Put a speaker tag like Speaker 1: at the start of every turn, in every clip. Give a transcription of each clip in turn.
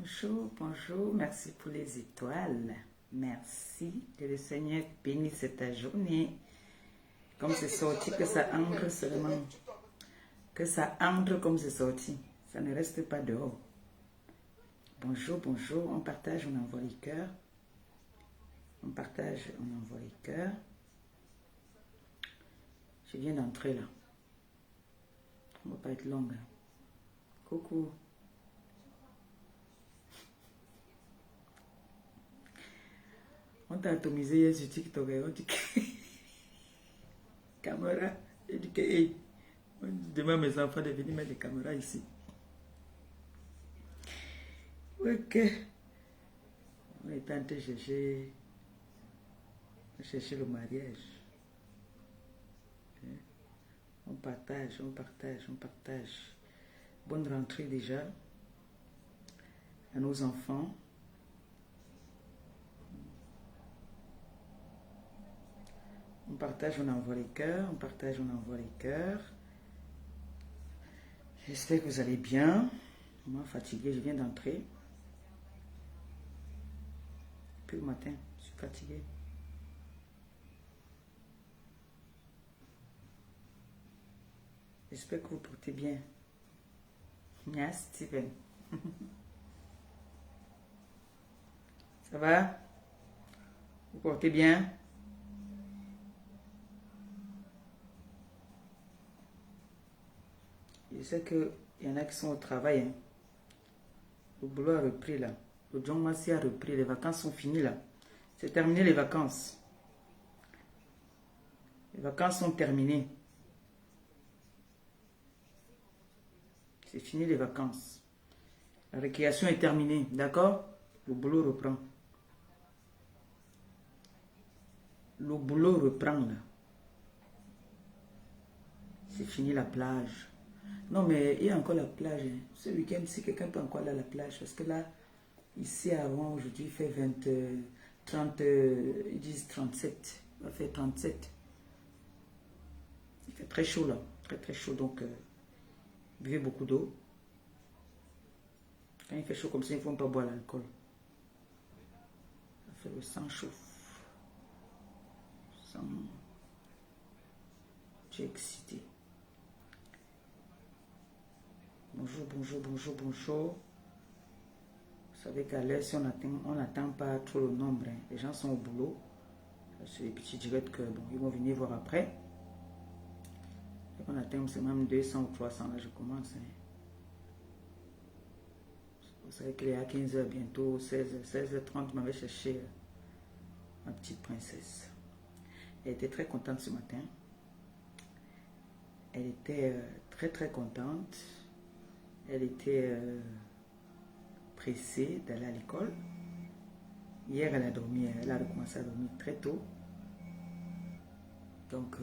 Speaker 1: Bonjour, bonjour, merci pour les étoiles. Merci que le Seigneur bénisse cette journée. Comme c'est sorti, que ça entre seulement. Que ça entre comme c'est sorti. Ça ne reste pas dehors. Bonjour, bonjour, on partage, on envoie les cœurs. On partage, on envoie les cœurs. Je viens d'entrer là. On ne va pas être longue. Coucou. On t'a atomisé hier sur TikTok et on dit que caméra. Et dit que hey, demain mes enfants de venir mettre des caméras ici. Ok. On est en train de chercher le mariage. On partage, on partage, on partage. Bonne rentrée déjà à nos enfants. On partage, on envoie les cœurs. On partage, on envoie les cœurs. J'espère que vous allez bien. Moi, fatiguée, je viens d'entrer. Puis le matin, je suis fatiguée. J'espère que vous portez bien. Merci, Steven. Ça va? Vous portez bien? Je sais qu'il y en a qui sont au travail. Hein. Le boulot a repris là. Le John Massi a repris. Les vacances sont finies là. C'est terminé les vacances. Les vacances sont terminées. C'est fini les vacances. La récréation est terminée. D'accord? Le boulot reprend. Le boulot reprend là. C'est fini la plage. Non, mais il y a encore la plage. Hein. Ce week-end, si quelqu'un peut encore aller à la plage. Parce que là, ici avant, aujourd'hui, il fait 20, 30, ils disent 37. Il va faire 37. Il fait très chaud là. Très très chaud. Donc, buvez beaucoup d'eau. Quand il fait chaud comme ça, il ne faut pas boire l'alcool. Ça fait le sang chauffe. Sang. Tu es excité. Bonjour, bonjour, bonjour, bonjour. Vous savez qu'à l'heure, si on n'attend pas trop le nombre, hein. Les gens sont au boulot. C'est les petits directs que bon, ils vont venir voir après. Et on atteint c'est même 200 ou 300, là je commence. Hein. Vous savez qu'il est à 15h bientôt, 16h30, je m'avais cherché ma petite princesse. Elle était très contente ce matin. Elle était très très contente. Elle était pressée d'aller à l'école. Hier, elle a dormi, elle a recommencé à dormir très tôt. Donc,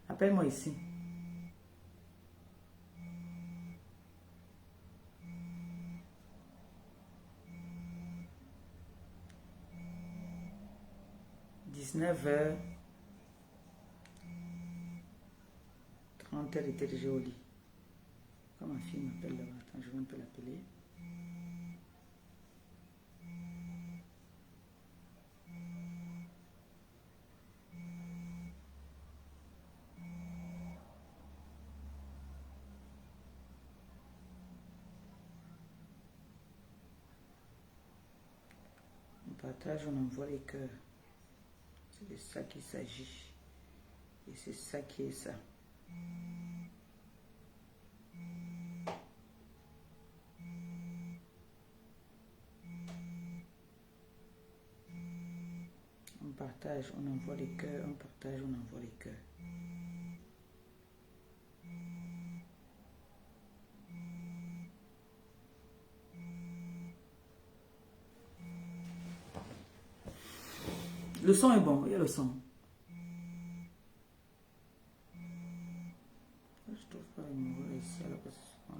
Speaker 1: appelle-moi ici. « 19h30, elle était déjà au lit. Quand ma fille m'appelle là-bas, attends, je vais un peu l'appeler. On partage, on envoie les cœurs. C'est de ça qu'il s'agit. Et c'est ça qui est ça. On partage, on envoie les cœurs, on partage, on envoie les cœurs. Le son est bon, il y a le son. Je trouve pas le numéro ici à la position là.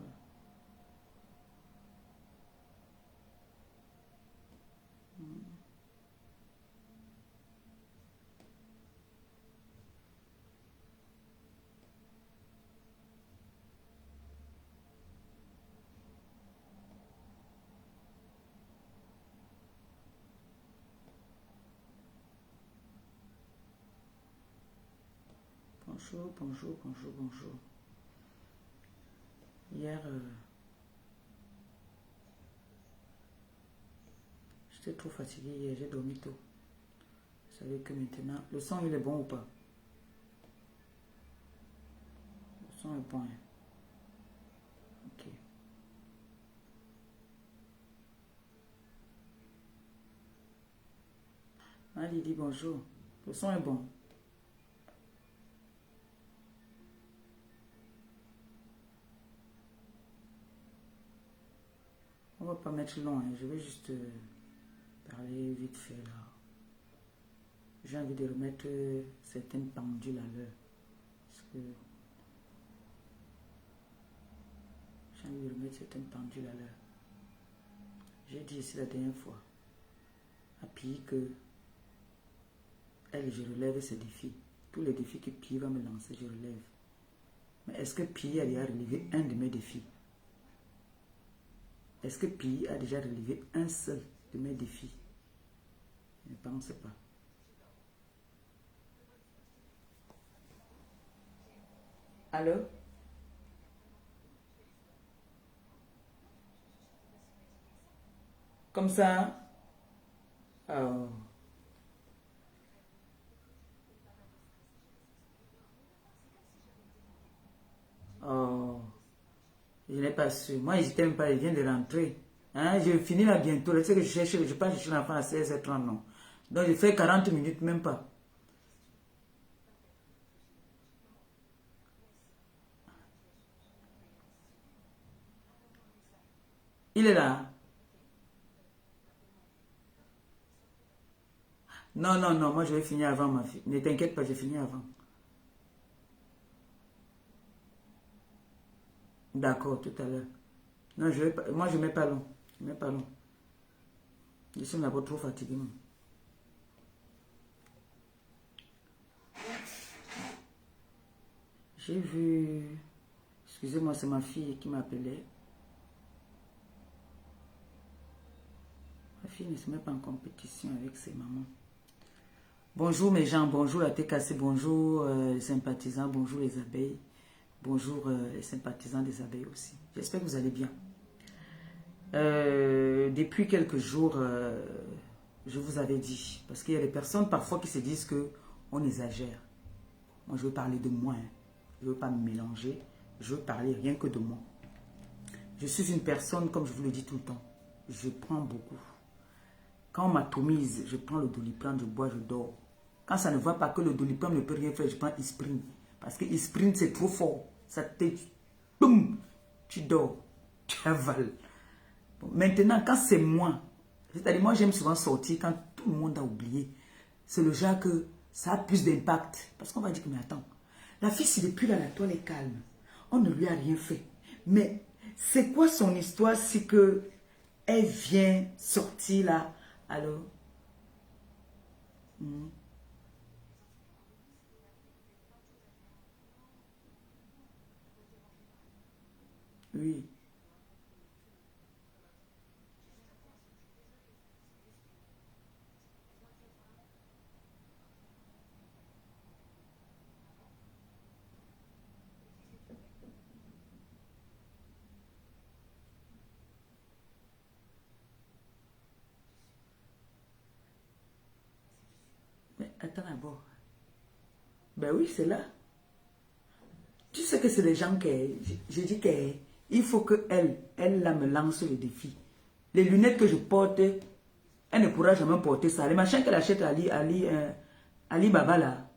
Speaker 1: Bonjour, bonjour, bonjour, bonjour. Hier, j'étais trop fatiguée hier, j'ai dormi tôt. Vous savez que maintenant, le son il est bon ou pas? Le son est bon, hein? Ok. Ali dit bonjour. Le son est bon. On va pas mettre long, hein. Je vais juste parler vite fait là. J'ai envie de remettre certaines pendules à l'heure. Parce que j'ai envie de remettre certaines pendules à l'heure. J'ai dit ici la dernière fois à Pi que je relève ses défis. Tous les défis que Pi va me lancer, je relève. Mais est-ce que Pi a déjà relevé un de mes défis? Est-ce que Pi a déjà relevé un seul de mes défis? Je ne pense pas. Allô? Comme ça, hein? Oh. Oh. Je n'ai pas su. Moi, j'étais même pas, il vient de rentrer. Hein, je finis là bientôt. Je sais que je cherche, je pas chercher l'enfant à 16h30, non. Donc, je fais 40 minutes, même pas. Il est là, hein? Non, non, non, moi je vais finir avant ma fille. Ne t'inquiète pas, j'ai fini avant. D'accord, tout à l'heure. Non, je vais pas, moi je mets pas long. Je mets pas long. Je suis d'abord trop fatigué. Moi. J'ai vu. Excusez-moi, c'est ma fille qui m'appelait. Ma fille ne se met pas en compétition avec ses mamans. Bonjour mes gens, bonjour la TKC, bonjour les sympathisants, bonjour les abeilles, bonjour les sympathisants des abeilles aussi. J'espère que vous allez bien. Depuis quelques jours, je vous avais dit, parce qu'il y a des personnes parfois qui se disent que on exagère. Moi, je veux parler de moi, hein. Je ne veux pas me mélanger, je veux parler rien que de moi. Je suis une personne, comme je vous le dis tout le temps, je prends beaucoup. Quand on m'atomise, je prends le doliprane, je bois, je dors. Quand ça ne va pas, que le doliprane ne peut rien faire, je prends Isprin. Parce que Isprin, c'est trop fort. Ça te... Boum, tu dors, tu avales. Bon, maintenant, quand c'est moi, c'est-à-dire moi, j'aime souvent sortir quand tout le monde a oublié. C'est le genre que ça a plus d'impact. Parce qu'on va dire que, mais attends, la fille, si depuis là, la toile est calme, on ne lui a rien fait. Mais c'est quoi son histoire si que elle vient sortir là, alors... Oui. Mais attends d'abord. Ben oui, c'est là. Tu sais que c'est les gens qui... Je dis qu'il faut que elle là me lance le défi. Les lunettes que je porte, elle ne pourra jamais porter ça. Les machins qu'elle achète à Ali Baba là.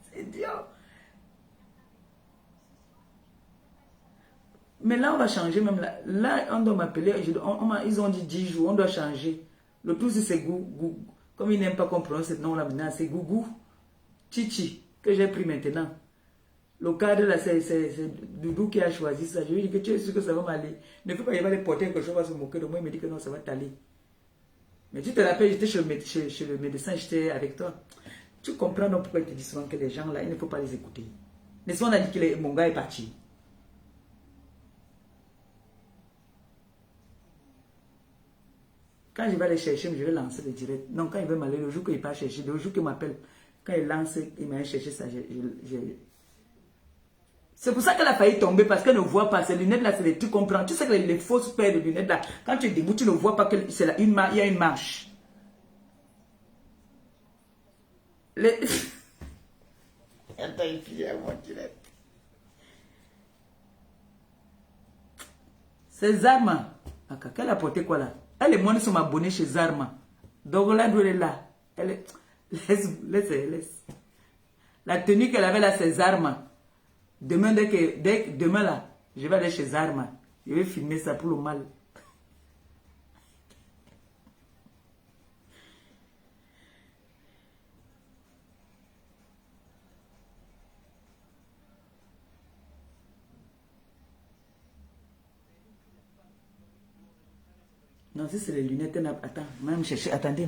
Speaker 1: C'est idiot. Mais là, on va changer même. Là on doit m'appeler. Ils ont dit 10 jours, on doit changer. Le tout, c'est Gougou. Comme ils n'aiment pas qu'on prononce ce nom là maintenant, c'est Gougou Chichi que j'ai pris maintenant. Le cadre là, c'est Doudou qui a choisi ça. Je lui dis que tu es sûr que ça va m'aller. Ne fais pas, il va les porter quelque chose, va se moquer de moi. Il me dit que non, ça va t'aller. Mais tu te rappelles, j'étais chez le médecin, j'étais avec toi. Tu comprends donc pourquoi il te dit souvent que les gens là, il ne faut pas les écouter. Mais souvent on a dit que mon gars est parti. Quand je vais aller chercher, je vais lancer le direct. Non, quand il veut m'aller, le jour qu'il part chercher, le jour qu'il m'appelle, quand il lance, il m'a cherché ça. C'est pour ça qu'elle a failli tomber, parce qu'elle ne voit pas. Ces lunettes-là, c'est les trucs qu'on prend. Tu sais que les fausses paires de lunettes-là, quand tu es debout, tu ne vois pas qu'il y a une marche. Attends, il finit à mon direct. C'est Zarma. Elle a porté quoi là? Elle et moi, nous sommes abonnés chez Zarma. Donc là, elle est là. Elle est... Laisse. La tenue qu'elle avait là, c'est Zarma. Demain, demain là, je vais aller chez Zarma. Je vais filmer ça pour le mal. Non, si c'est les lunettes, attends, même chercher, attendez,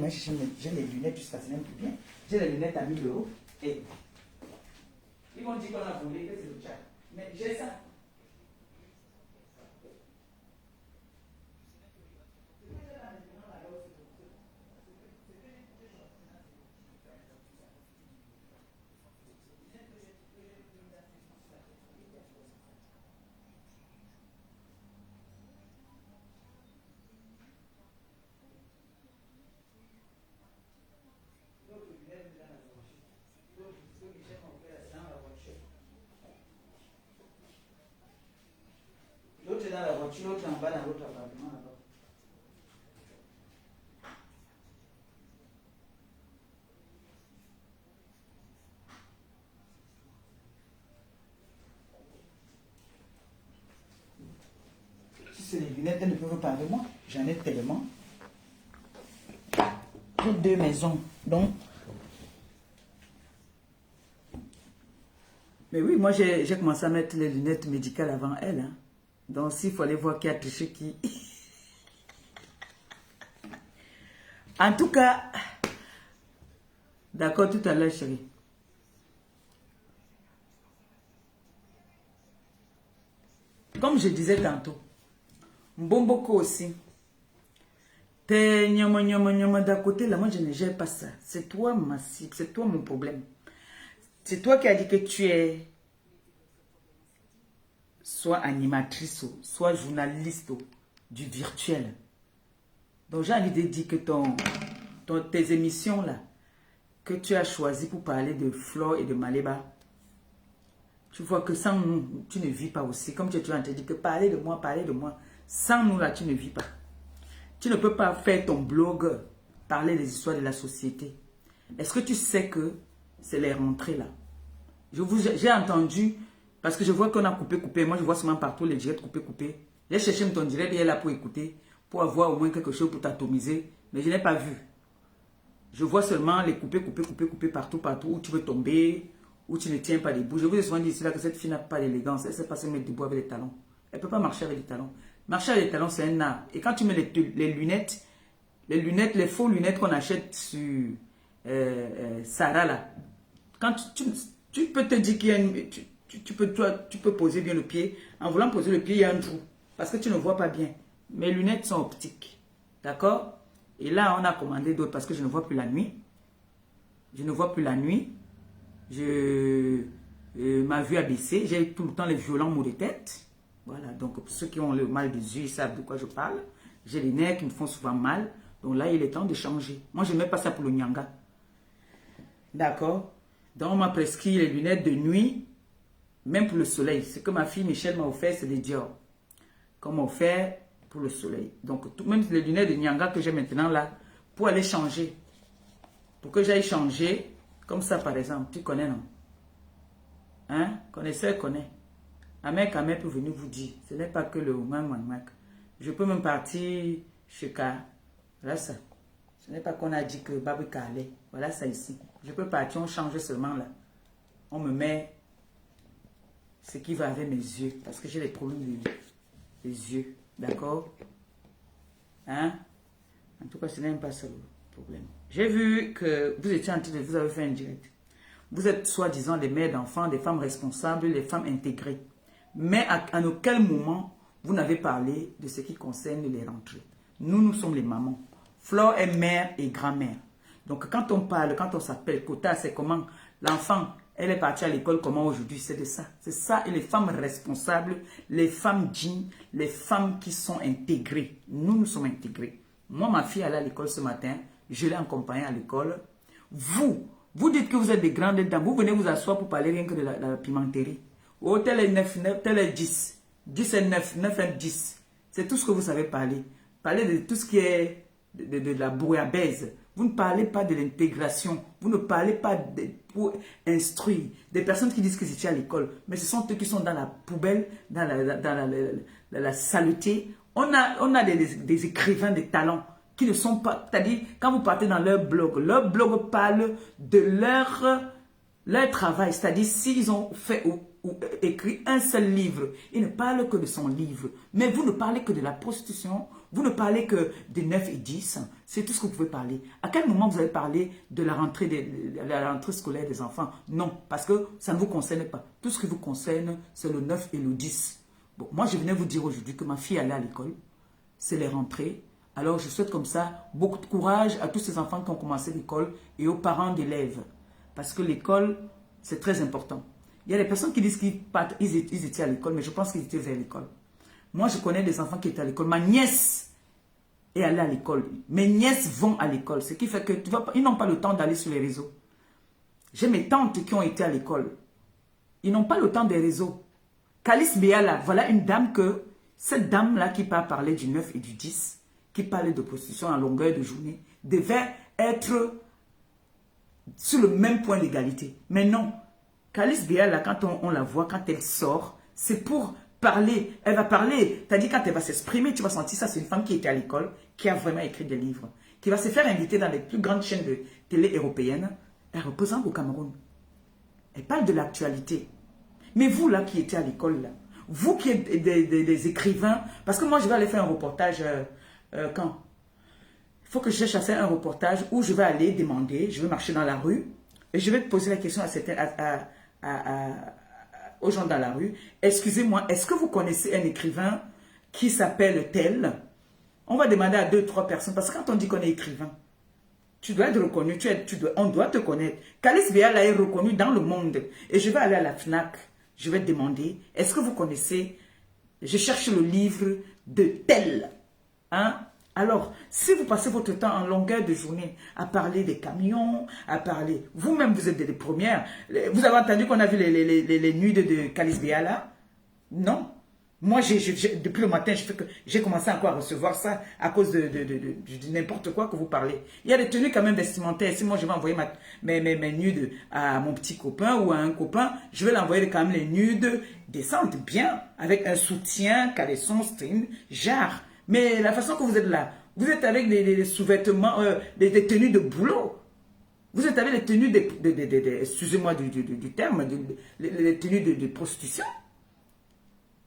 Speaker 1: j'ai les lunettes jusqu'à ce n'est plus bien. J'ai les lunettes à 1000 euros. Et ils m'ont dit qu'on a volé, que c'est le chat. Mais j'ai ça. L'autre est dans la voiture, l'autre en bas dans l'autre appartement là-bas. Si c'est les lunettes, elles ne peuvent pas de moi. J'en ai tellement. J'ai 2 maisons. Donc. Mais oui, moi j'ai commencé à mettre les lunettes médicales avant elle. Hein. Donc s'il faut aller voir qui a triché qui. En tout cas, d'accord tout à l'heure chérie. Comme je disais tantôt, Mbomboko aussi. T'es nyama d'à côté, là, moi je ne gère pas ça. C'est toi ma cible, c'est toi mon problème. C'est toi qui as dit que tu es soit animatrice, soit journaliste du virtuel. Donc j'ai envie de dire que tes émissions là, que tu as choisi pour parler de Flore et de Maléba, tu vois que sans nous, tu ne vis pas aussi. Comme tu es en train de dire que parler de moi, sans nous là, tu ne vis pas. Tu ne peux pas faire ton blog, parler des histoires de la société. Est-ce que tu sais que c'est les rentrées là? J'ai entendu, parce que je vois qu'on a coupé. Moi, je vois seulement partout les directs coupé. J'ai cherché ton direct et elle est là pour écouter, pour avoir au moins quelque chose pour t'atomiser. Mais je n'ai pas vu. Je vois seulement les couper partout, où tu veux tomber, où tu ne tiens pas debout. Je vous ai souvent dit ici là que cette fille n'a pas d'élégance. Elle ne sait pas se mettre debout avec les talons. Elle ne peut pas marcher avec les talons. Marcher avec les talons, c'est un art. Et quand tu mets les lunettes, les faux lunettes qu'on achète sur Sarah là, quand tu peux te dire qu'il y a une... Tu peux poser bien le pied. En voulant poser le pied, il y a un trou. Parce que tu ne vois pas bien. Mes lunettes sont optiques. D'accord? Et là, on a commandé d'autres parce que je ne vois plus la nuit. Ma vue a baissé. J'ai tout le temps les violents maux de tête. Voilà. Donc, pour ceux qui ont le mal des yeux, ils savent de quoi je parle. J'ai les nerfs qui me font souvent mal. Donc là, il est temps de changer. Moi, je ne mets pas ça pour le nyanga. D'accord? Donc, on m'a prescrit les lunettes de nuit, même pour le soleil. Ce que ma fille Michel m'a offert, c'est des Dior. Qu'on m'a offert pour le soleil. Donc, même les lunettes de nyanga que j'ai maintenant là, pour aller changer. Pour que j'aille changer, comme ça par exemple, tu connais non? Hein? Connaisseur connaît. Amek peut venir vous dire, ce n'est pas que le mac. Je peux même partir chez K. Voilà ça. Ce n'est pas qu'on a dit que Babi Kalé. Voilà ça ici. Je peux partir, on change seulement là. On me met ce qui va avec mes yeux. Parce que j'ai des problèmes des yeux. D'accord? Hein? En tout cas, ce n'est même pas ça le problème. J'ai vu que vous étiez en train de vous avez fait un direct. Vous êtes soi-disant des mères d'enfants, des femmes responsables, des femmes intégrées. Mais à aucun moment, vous n'avez parlé de ce qui concerne les rentrées. Nous sommes les mamans. Flore est mère et grand-mère. Donc quand on parle, quand on s'appelle quota, c'est comment l'enfant, elle est partie à l'école comment aujourd'hui, c'est de ça. C'est ça, et les femmes responsables, les femmes dignes, les femmes qui sont intégrées. Nous sommes intégrés. Moi, ma fille allait à l'école ce matin, je l'ai accompagnée à l'école. Vous dites que vous êtes des grandes dames, vous venez vous asseoir pour parler rien que de la pimenterie. Oh, tel est 9, tel est 10. 10 est 9, 9 est 10. C'est tout ce que vous savez parler. Parlez de tout ce qui est de la bouillabaisse. Vous ne parlez pas de l'intégration. Vous ne parlez pas pour instruire. Des personnes qui disent que c'était à l'école. Mais ce sont eux qui sont dans la poubelle, dans la saleté. On a des écrivains, des talents qui ne sont pas... C'est-à-dire, quand vous partez dans leur blog parle de leur travail. C'est-à-dire, s'ils ont fait ou écrit un seul livre, ils ne parlent que de son livre. Mais vous ne parlez que de la prostitution, vous ne parlez que de 9 et 10. C'est tout ce que vous pouvez parler. À quel moment vous avez parlé de la rentrée scolaire des enfants? Non, parce que ça ne vous concerne pas. Tout ce qui vous concerne, c'est le 9 et le 10. Bon, moi, je venais vous dire aujourd'hui que ma fille allait à l'école. C'est les rentrées. Alors, je souhaite comme ça beaucoup de courage à tous ces enfants qui ont commencé l'école et aux parents d'élèves. Parce que l'école, c'est très important. Il y a des personnes qui disent qu'ils étaient à l'école, mais je pense qu'ils étaient vers l'école. Moi, je connais des enfants qui étaient à l'école. Ma nièce est allée à l'école. Mes nièces vont à l'école. Ce qui fait que ils n'ont pas le temps d'aller sur les réseaux. J'ai mes tantes qui ont été à l'école. Ils n'ont pas le temps des réseaux. Calice Béala, voilà une dame que, cette dame-là qui parler du 9 et du 10, qui parlait de prostitution en longueur de journée, devait être sur le même point d'égalité. Mais non. Calice Béala, quand on la voit, quand elle sort, c'est pour parler. Elle va parler. C'est-à-dire, quand elle va s'exprimer, tu vas sentir ça. C'est une femme qui était à l'école, qui a vraiment écrit des livres, qui va se faire inviter dans les plus grandes chaînes de télé européennes. Elle représente au Cameroun. Elle parle de l'actualité. Mais vous, là, qui étiez à l'école, là, vous qui êtes des écrivains, parce que moi, je vais aller faire un reportage quand il faut que je cherche à faire un reportage où je vais aller demander, je vais marcher dans la rue, et je vais poser la question aux gens dans la rue. Excusez-moi, est-ce que vous connaissez un écrivain qui s'appelle tel? On va demander à 2-3 personnes, parce que quand on dit qu'on est écrivain, tu dois être reconnu, on doit te connaître. Calice Béala est reconnu dans le monde. Et je vais aller à la FNAC, je vais demander, est-ce que vous connaissez, je cherche le livre de tel. Hein? Alors, si vous passez votre temps en longueur de journée à parler des camions, à parler, vous-même vous êtes des premières. Vous avez entendu qu'on a vu les nuits de Calice Béala? Non. Moi, depuis le matin, j'ai commencé encore à recevoir ça à cause de n'importe quoi que vous parlez. Il y a des tenues quand même vestimentaires. Si moi, je vais envoyer mes nudes à mon petit copain ou à un copain, je vais l'envoyer quand même les nudes décentes, bien, avec un soutien, caleçon, string, jarre. Mais la façon que vous êtes là, vous êtes avec des sous-vêtements, des tenues de boulot. Vous êtes avec les tenues excusez-moi du terme, les tenues de prostitution.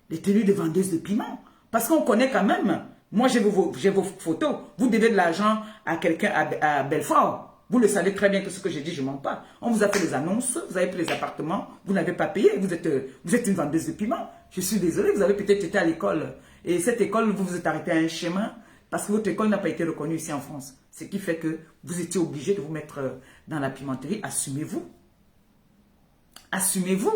Speaker 1: Les tenues de vendeuses de piment. Parce qu'on connaît quand même. Moi, j'ai vos photos. Vous devez de l'argent à quelqu'un à Belfort. Vous le savez très bien que ce que j'ai dit, je ne mens pas. On vous a fait des annonces, vous avez pris les appartements, vous n'avez pas payé, vous êtes une vendeuse de piment. Je suis désolé, vous avez peut-être été à l'école. Et cette école, vous vous êtes arrêté à un chemin parce que votre école n'a pas été reconnue ici en France. Ce qui fait que vous étiez obligé de vous mettre dans la pimenterie. Assumez-vous. Assumez-vous.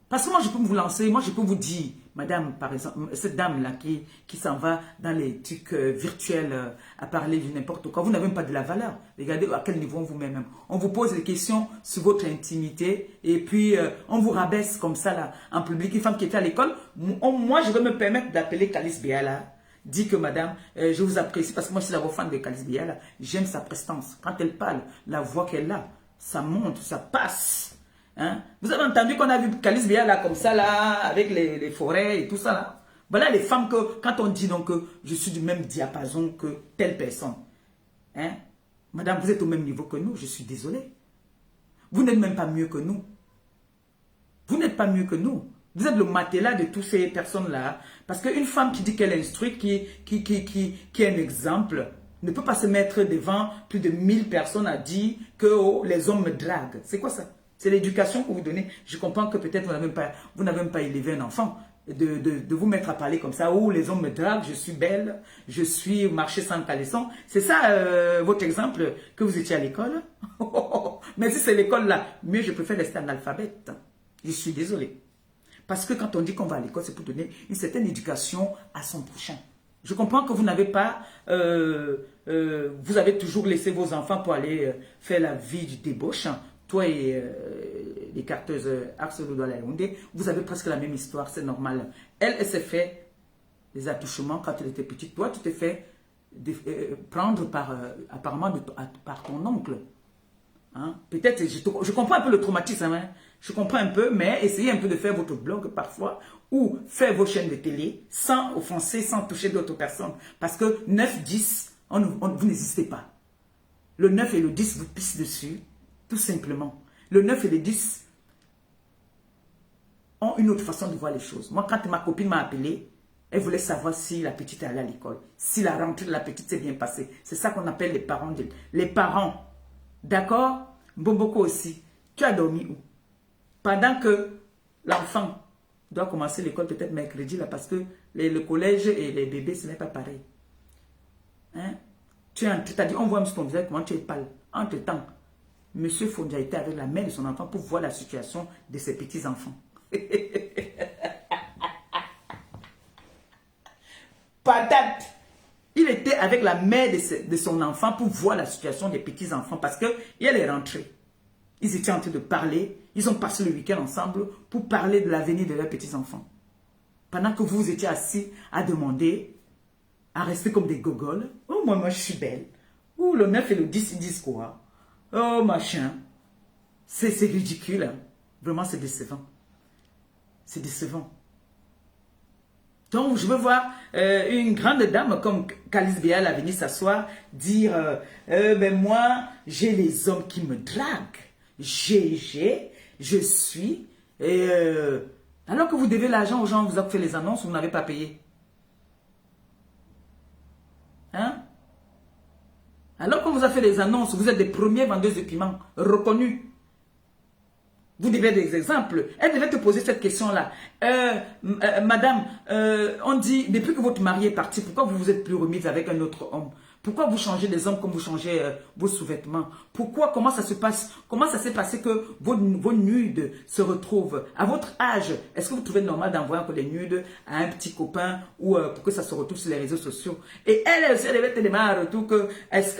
Speaker 1: Parce que moi, je peux vous lancer, moi, je peux vous dire, madame, par exemple, cette dame-là qui s'en va dans les trucs virtuels à parler de n'importe quoi, vous n'avez même pas de la valeur. Regardez à quel niveau vous-même. On vous pose des questions sur votre intimité et puis on vous rabaisse comme ça, là, en public. Une femme qui était à l'école, moi, je vais me permettre d'appeler Calice Béala. Dit que madame, je vous apprécie parce que moi, je suis la fan de Calice Béala. J'aime sa prestance. Quand elle parle, la voix qu'elle a, ça monte, ça passe. Hein? Vous avez entendu qu'on a vu Calice Béala comme ça là, avec les forêts et tout ça là. Voilà les femmes que, quand on dit donc que je suis du même diapason que telle personne. Hein? Madame, vous êtes au même niveau que nous, je suis désolé. Vous n'êtes même pas mieux que nous. Vous n'êtes pas mieux que nous. Vous êtes le matelas de toutes ces personnes-là. Parce qu'une femme qui dit qu'elle est instruite, qui est un exemple, ne peut pas se mettre devant plus de 1000 personnes à dire que oh, les hommes me draguent. C'est quoi ça? C'est l'éducation que vous donnez. Je comprends que peut-être vous n'avez même pas élevé un enfant. de vous mettre à parler comme ça, où les hommes me draguent, je suis belle, je suis marché sans caleçon. C'est ça votre exemple que vous étiez à l'école? Mais si c'est l'école là, mieux je préfère rester analphabète. Je suis désolé. Parce que quand on dit qu'on va à l'école, c'est pour donner une certaine éducation à son prochain. Je comprends que vous n'avez pas, vous avez toujours laissé vos enfants pour aller faire la vie du débauche. Hein. Toi et les carteuses Axel Yaoundé, vous avez presque la même histoire, c'est normal. Elle s'est fait des attouchements quand elle était petite. Toi, tu t'es fait prendre apparemment par ton oncle. Hein? Peut-être, je comprends un peu le traumatisme, hein? Je comprends un peu, mais essayez un peu de faire votre blog parfois ou faire vos chaînes de télé sans offenser, sans toucher d'autres personnes. Parce que 9, 10, vous n'existez pas. Le 9 et le 10 vous pissent dessus, tout simplement. Le 9 et le 10 ont une autre façon de voir les choses. Moi, quand ma copine m'a appelé, elle voulait savoir si la petite est allée à l'école, si la rentrée de la petite s'est bien passée. C'est ça qu'on appelle les parents. Les parents. D'accord? Bomboko aussi. Tu as dormi où? Pendant que l'enfant doit commencer l'école peut-être mercredi, là, parce que le collège et les bébés, ce n'est pas pareil. Hein? Tu as dit, on voit sur ton visage comment tu es pâle. Entre-temps, M. Fondia était avec la mère de son enfant pour voir la situation de ses petits-enfants. Patate! Il était avec la mère de son enfant pour voir la situation des petits-enfants parce qu'elle est rentrée. Ils étaient en train de parler. Ils ont passé le week-end ensemble pour parler de l'avenir de leurs petits-enfants. Pendant que vous étiez assis à demander, à rester comme des gogoles. Oh, moi, je suis belle. Oh, le 9 et le 10, ils disent quoi? Oh, machin. C'est ridicule. Hein. Vraiment, c'est décevant. C'est décevant. Donc, je veux voir une grande dame comme Calice Béal à venir s'asseoir, dire ben moi, j'ai les hommes qui me draguent. Je suis. Alors que vous devez l'argent aux gens, vous avez fait les annonces, vous n'avez pas payé. Hein? Alors qu'on vous a fait les annonces, vous êtes des premiers vendeurs de piments reconnus. Vous devez des exemples. Elle devait te poser cette question-là. Madame, on dit, depuis que votre mari est parti, pourquoi vous vous êtes plus remise avec un autre homme? Pourquoi vous changez des hommes comme vous changez vos sous-vêtements? Pourquoi? Comment ça se passe? Comment ça s'est passé que vos nudes se retrouvent? À votre âge, est-ce que vous trouvez normal d'envoyer encore les nudes à un petit copain ou pour que ça se retrouve sur les réseaux sociaux? Et elle aussi, elle devait te demander à retour que,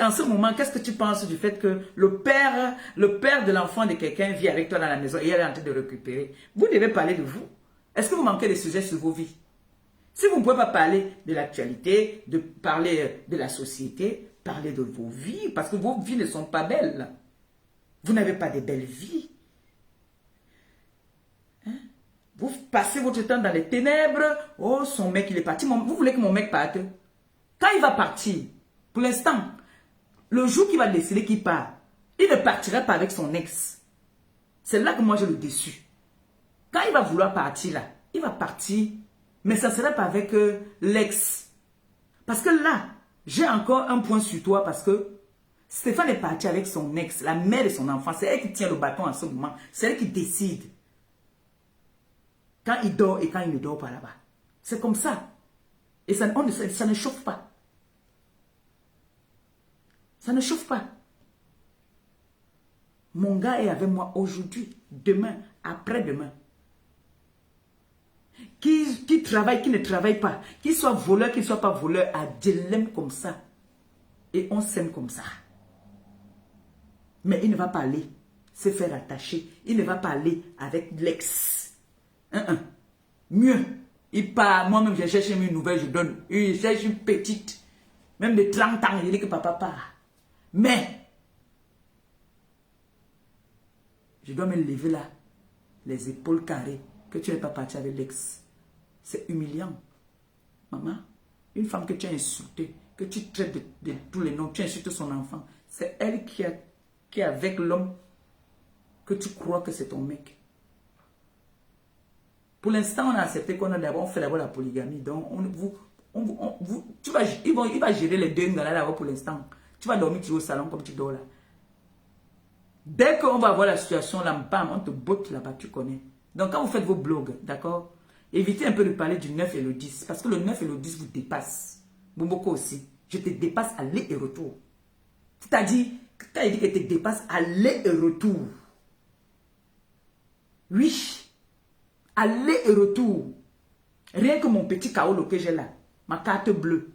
Speaker 1: en ce moment, qu'est-ce que tu penses du fait que le père de l'enfant de quelqu'un vit avec toi dans la maison et elle est en train de récupérer? Vous devez parler de vous. Est-ce que vous manquez des sujets sur vos vies? Si vous ne pouvez pas parler de l'actualité, de parler de la société, parlez de vos vies, parce que vos vies ne sont pas belles. Vous n'avez pas de belles vies. Hein? Vous passez votre temps dans les ténèbres. Oh, son mec, il est parti. Vous voulez que mon mec parte? Quand il va partir, pour l'instant, le jour qu'il va décider qu'il part, il ne partira pas avec son ex. C'est là que moi, je le déçu. Quand il va vouloir partir là, il va partir. Mais ça ne sera pas avec l'ex. Parce que là, j'ai encore un point sur toi parce que Stéphane est parti avec son ex, la mère de son enfant. C'est elle qui tient le bâton en ce moment. C'est elle qui décide. Quand il dort et quand il ne dort pas là-bas. C'est comme ça. Et ça ne chauffe pas. Ça ne chauffe pas. Mon gars est avec moi aujourd'hui, demain, après-demain. Qui travaille, qui ne travaille pas, qui soit voleur, qui ne soit pas voleur, je l'aime comme ça. Et on s'aime comme ça. Mais il ne va pas aller se faire attacher. Il ne va pas aller avec l'ex. Mieux. Il part, moi-même j'ai cherché une nouvelle, je donne. Il cherche une petite, même de 30 ans, il dit que papa part. Mais, je dois me lever là, les épaules carrées, que tu n'es pas parti avec l'ex. C'est humiliant. Maman, une femme que tu as insultée, que tu traites de tous les noms, tu insultes son enfant, c'est elle qui est avec l'homme que tu crois que c'est ton mec. Pour l'instant, on a accepté on fait d'abord la polygamie. Donc, il va gérer les deux là pour l'instant. Tu vas dormir au salon comme tu dors là. Dès qu'on va voir la situation là, bam, on te botte là-bas, tu connais. Donc, quand vous faites vos blogs, d'accord? Évitez un peu de parler du 9 et le 10. Parce que le 9 et le 10 vous dépassent. Bomboko aussi. Je te dépasse aller et retour. C'est-à-dire, quand il dit que te dépasse aller et retour. Oui. Aller et retour. Rien que mon petit kaolo que j'ai là. Ma carte bleue.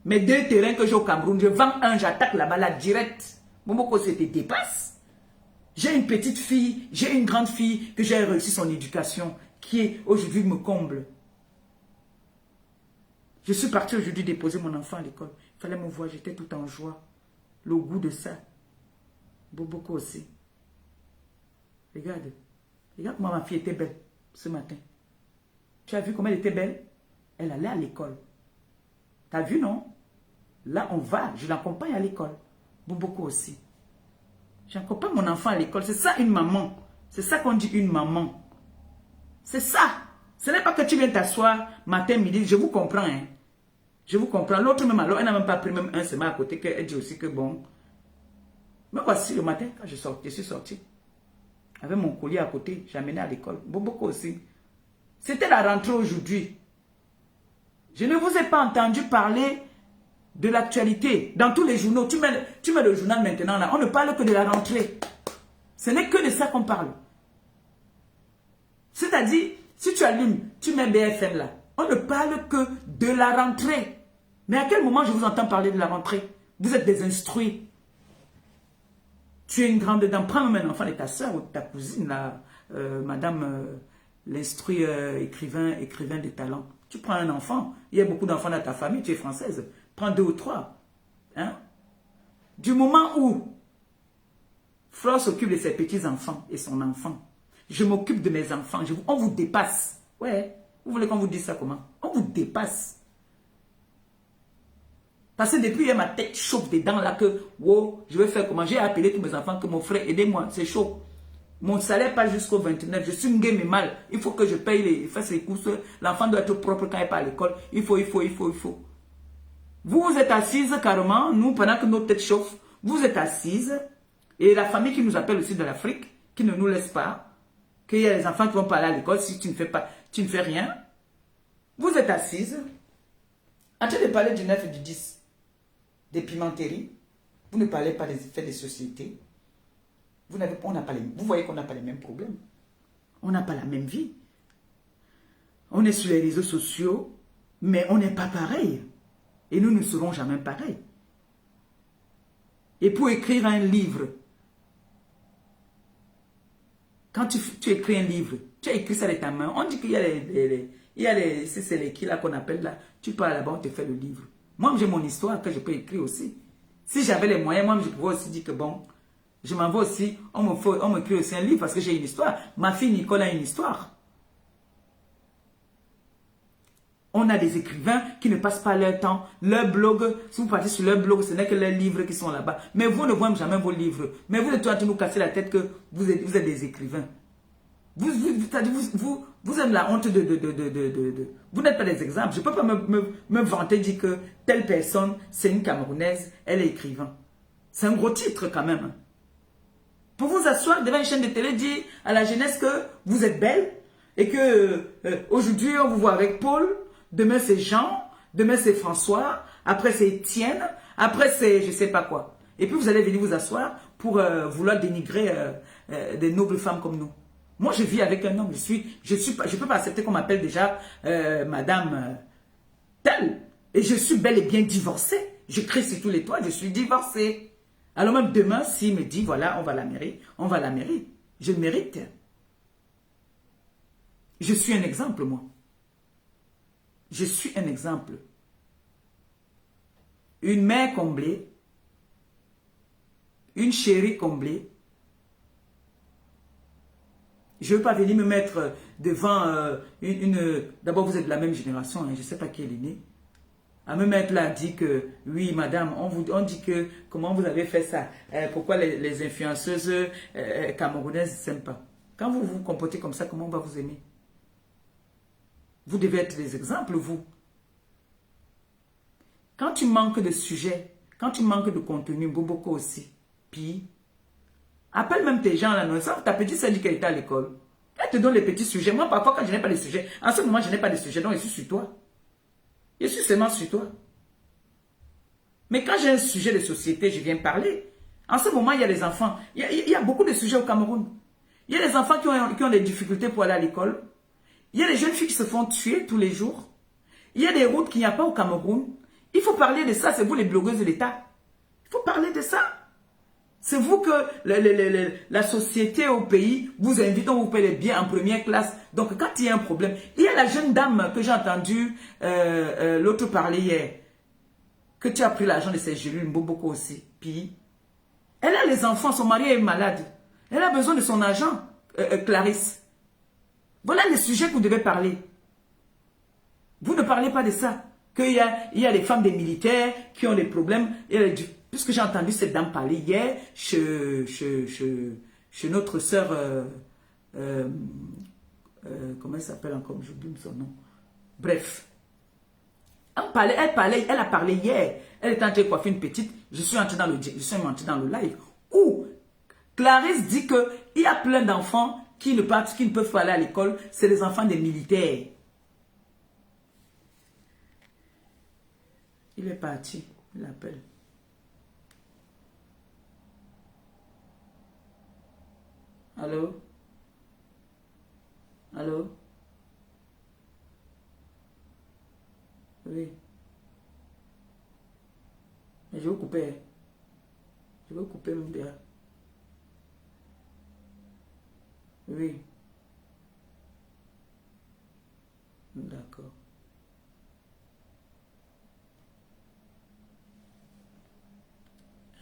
Speaker 1: Mes 2 terrains que j'ai au Cameroun, je vends un, j'attaque là-bas, là, direct. Bomboko, ça te dépasse. J'ai une petite fille, j'ai une grande fille que j'ai réussi son éducation, qui est aujourd'hui me comble. Je suis parti aujourd'hui déposer mon enfant à l'école. Il fallait me voir, j'étais tout en joie. Le goût de ça. Boboko aussi. Regarde. Regarde comment ma fille était belle ce matin. Tu as vu comment elle était belle? Elle allait à l'école. Tu as vu, non? Là, on va. Je l'accompagne à l'école. Boboko aussi. J'accompagne mon enfant à l'école. C'est ça une maman. C'est ça qu'on dit une maman. C'est ça. Ce n'est pas que tu viens t'asseoir matin, midi. Je vous comprends. Hein. Je vous comprends. L'autre même alors, elle n'a même pas pris même un semaine à côté. Elle dit aussi que bon. Mais voici le matin, quand je suis sorti. Avec mon collier à côté. J'ai amené à l'école. Boboko aussi. C'était la rentrée aujourd'hui. Je ne vous ai pas entendu parler de l'actualité. Dans tous les journaux, tu mets le journal maintenant là, on ne parle que de la rentrée. Ce n'est que de ça qu'on parle. C'est-à-dire, si tu allumes, tu mets BFM là, on ne parle que de la rentrée. Mais à quel moment je vous entends parler de la rentrée? Vous êtes des instruits. Tu es une grande dame. Prends même un enfant de ta soeur ou de ta cousine là, madame l'instruit écrivain de talent. Tu prends un enfant, il y a beaucoup d'enfants dans ta famille, tu es française. Prends 2 ou 3. Hein? Du moment où Flore s'occupe de ses petits-enfants et son enfant, je m'occupe de mes enfants, on vous dépasse. Ouais, vous voulez qu'on vous dise ça comment? On vous dépasse. Parce que depuis hier, ma tête chauffe dedans là que, wow, je vais faire comment? J'ai appelé tous mes enfants que mon frère, aidez-moi, c'est chaud. Mon salaire pas jusqu'au 29, je suis une game mal. Il faut que je paye les courses. L'enfant doit être propre quand il part à l'école. Il faut. Vous êtes assises carrément, nous, pendant que notre tête chauffe, vous êtes assises, et la famille qui nous appelle aussi de l'Afrique, qui ne nous laisse pas, qu'il y a les enfants qui vont pas aller à l'école si tu ne fais rien. Vous êtes assises, en train de parler du 9 et du 10, des pimenteries. Vous ne parlez pas des effets des sociétés. Vous voyez qu'on n'a pas les mêmes problèmes. On n'a pas la même vie. On est sur les réseaux sociaux, mais on n'est pas pareil. Et nous ne serons jamais pareils. Et pour écrire un livre, quand tu écris un livre, tu as écrit ça de ta main, on dit qu'il y a c'est les qui là qu'on appelle là, tu pars là-bas, on te fait le livre. Moi, j'ai mon histoire que je peux écrire aussi. Si j'avais les moyens, moi, je pouvais aussi dire que bon, je m'en vais aussi, on me crée aussi un livre parce que j'ai une histoire. Ma fille Nicole a une histoire. On a des écrivains qui ne passent pas leur temps. Leur blog, si vous partez sur leur blog, ce n'est que leurs livres qui sont là-bas. Mais vous ne voyez jamais vos livres. Mais vous êtes en train de nous casser la tête que vous êtes des écrivains. Vous avez la honte de... Vous n'êtes pas des exemples. Je ne peux pas me vanter, dire que telle personne, c'est une Camerounaise, elle est écrivain. C'est un gros titre quand même. Pour vous asseoir devant une chaîne de télé, dire à la jeunesse que vous êtes belle et que aujourd'hui on vous voit avec Paul, demain c'est Jean, demain c'est François, après c'est Étienne, après c'est je ne sais pas quoi. Et puis vous allez venir vous asseoir pour vouloir dénigrer des nobles femmes comme nous. Moi je vis avec un homme, je peux pas accepter qu'on m'appelle déjà madame telle. Et je suis bel et bien divorcée. Je crie sur tous les toits, je suis divorcée. Alors même demain, s'il me dit, voilà, on va la mairie. Je le mérite. Je suis un exemple, moi. Je suis un exemple. Une mère comblée, une chérie comblée. Je ne veux pas venir me mettre devant D'abord, vous êtes de la même génération, hein, je ne sais pas qui est l'aîné. À me mettre là, dit que, oui, madame, on dit que, comment vous avez fait ça? Pourquoi les influenceuses camerounaises ne s'aiment pas? Quand vous vous comportez comme ça, comment on va vous aimer? Vous devez être des exemples, vous. Quand tu manques de sujet, quand tu manques de contenu, Boboko aussi, puis, Appelle même tes gens là, non? Ça, ta petite sœur dit qu'elle était à l'école. Elle te donne les petits sujets. Moi, parfois, quand je n'ai pas de sujets, en ce moment, je n'ai pas de sujets, donc je suis sur toi. Je suis seulement sur toi. Mais quand j'ai un sujet de société, je viens parler. En ce moment, il y a des enfants. Il y a beaucoup de sujets au Cameroun. Il y a des enfants qui ont des difficultés pour aller à l'école. Il y a des jeunes filles qui se font tuer tous les jours. Il y a des routes qu'il n'y a pas au Cameroun. Il faut parler de ça, c'est vous les blogueuses de l'État. Il faut parler de ça. C'est vous que la société au pays vous invite, on vous paye les billets en première classe. Donc quand il y a un problème, il y a la jeune dame que j'ai entendu l'autre parler hier, que tu as pris l'argent de ses gélules, beaucoup aussi. Puis, elle a les enfants, son mari est malade. Elle a besoin de son argent, Clarisse. Voilà les sujets que vous devez parler. Vous ne parlez pas de ça. Qu'il y a les femmes des militaires qui ont des problèmes. Puisque j'ai entendu cette dame parler hier chez notre sœur, comment elle s'appelle encore, j'oublie son nom. Bref. Elle a parlé hier. Elle était en train de coiffer une petite. Je suis entré dans le live. Où Clarisse dit qu'il y a plein d'enfants qui ne peuvent pas aller à l'école. C'est les enfants des militaires. Il est parti. Il appelle. Allô? Allô? Oui. Mais je vais couper. Je vais couper mon bien. Oui. D'accord.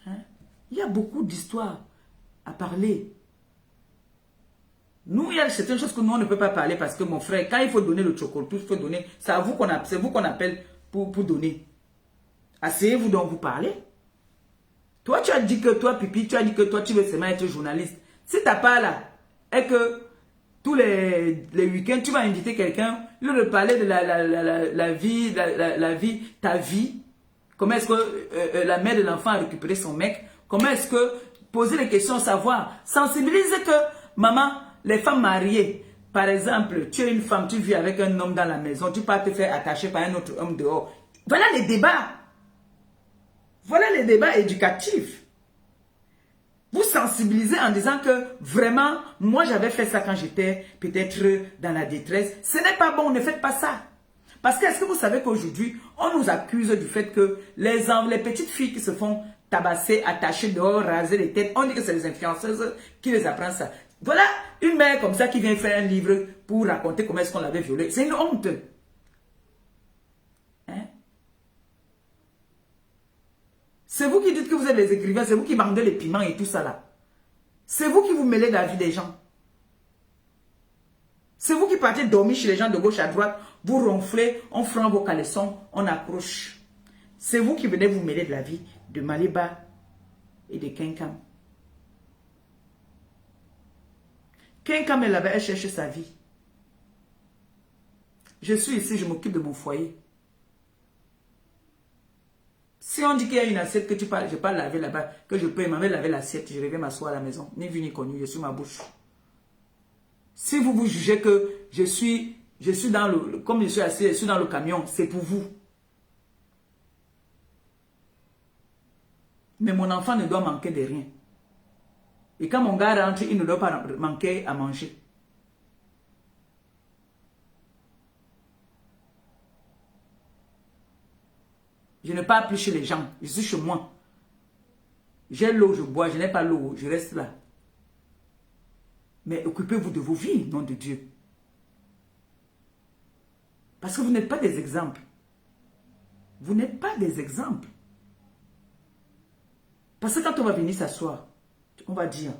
Speaker 1: Hein? Il y a beaucoup d'histoires à parler. Nous, il y a certaines choses que nous, on ne peut pas parler parce que mon frère, quand il faut donner le chocolat, il faut donner, c'est vous qu'on appelle pour donner. Asseyez-vous donc vous parler. Toi, tu as dit que toi, Pipi, tu as dit que toi, tu veux seulement être journaliste. Si tu n'as pas là, et que tous les week-ends, tu vas inviter quelqu'un, lui de parler de la vie, ta vie, comment est-ce que la mère de l'enfant a récupéré son mec, comment est-ce que, poser des questions, savoir, sensibiliser que, maman, les femmes mariées, par exemple, tu es une femme, tu vis avec un homme dans la maison, tu peux te faire attacher par un autre homme dehors. Voilà les débats. Voilà les débats éducatifs. Vous sensibilisez en disant que vraiment, moi j'avais fait ça quand j'étais peut-être dans la détresse. Ce n'est pas bon, ne faites pas ça. Parce que est-ce que vous savez qu'aujourd'hui, on nous accuse du fait que les petites filles qui se font tabasser, attacher dehors, raser les têtes, on dit que c'est les influenceuses qui les apprennent ça. Voilà une mère comme ça qui vient faire un livre pour raconter comment est-ce qu'on l'avait violée. C'est une honte. Hein? C'est vous qui dites que vous êtes des écrivains, c'est vous qui vendez les piments et tout ça là. C'est vous qui vous mêlez de la vie des gens. C'est vous qui partez dormir chez les gens de gauche à droite, vous ronflez, on prend vos caleçons, on accroche. C'est vous qui venez vous mêler de la vie de Maliba et de Kenkam. Kenkam est là-bas, elle cherche sa vie. Je suis ici, je m'occupe de mon foyer. Si on dit qu'il y a une assiette que tu parles, je ne vais pas laver là-bas, que je peux m'en laver l'assiette, je reviens m'asseoir à la maison. Ni vu ni connu, je suis ma bouche. Si vous vous jugez que je suis dans le, comme je suis assis, je suis dans le camion, c'est pour vous. Mais mon enfant ne doit manquer de rien. Et quand mon gars rentre, il ne doit pas manquer à manger. Je ne pars plus chez les gens, je suis chez moi. J'ai l'eau, je bois, je n'ai pas l'eau, je reste là. Mais occupez-vous de vos vies, nom de Dieu. Parce que vous n'êtes pas des exemples. Vous n'êtes pas des exemples. Parce que quand on va venir s'asseoir, on va dire.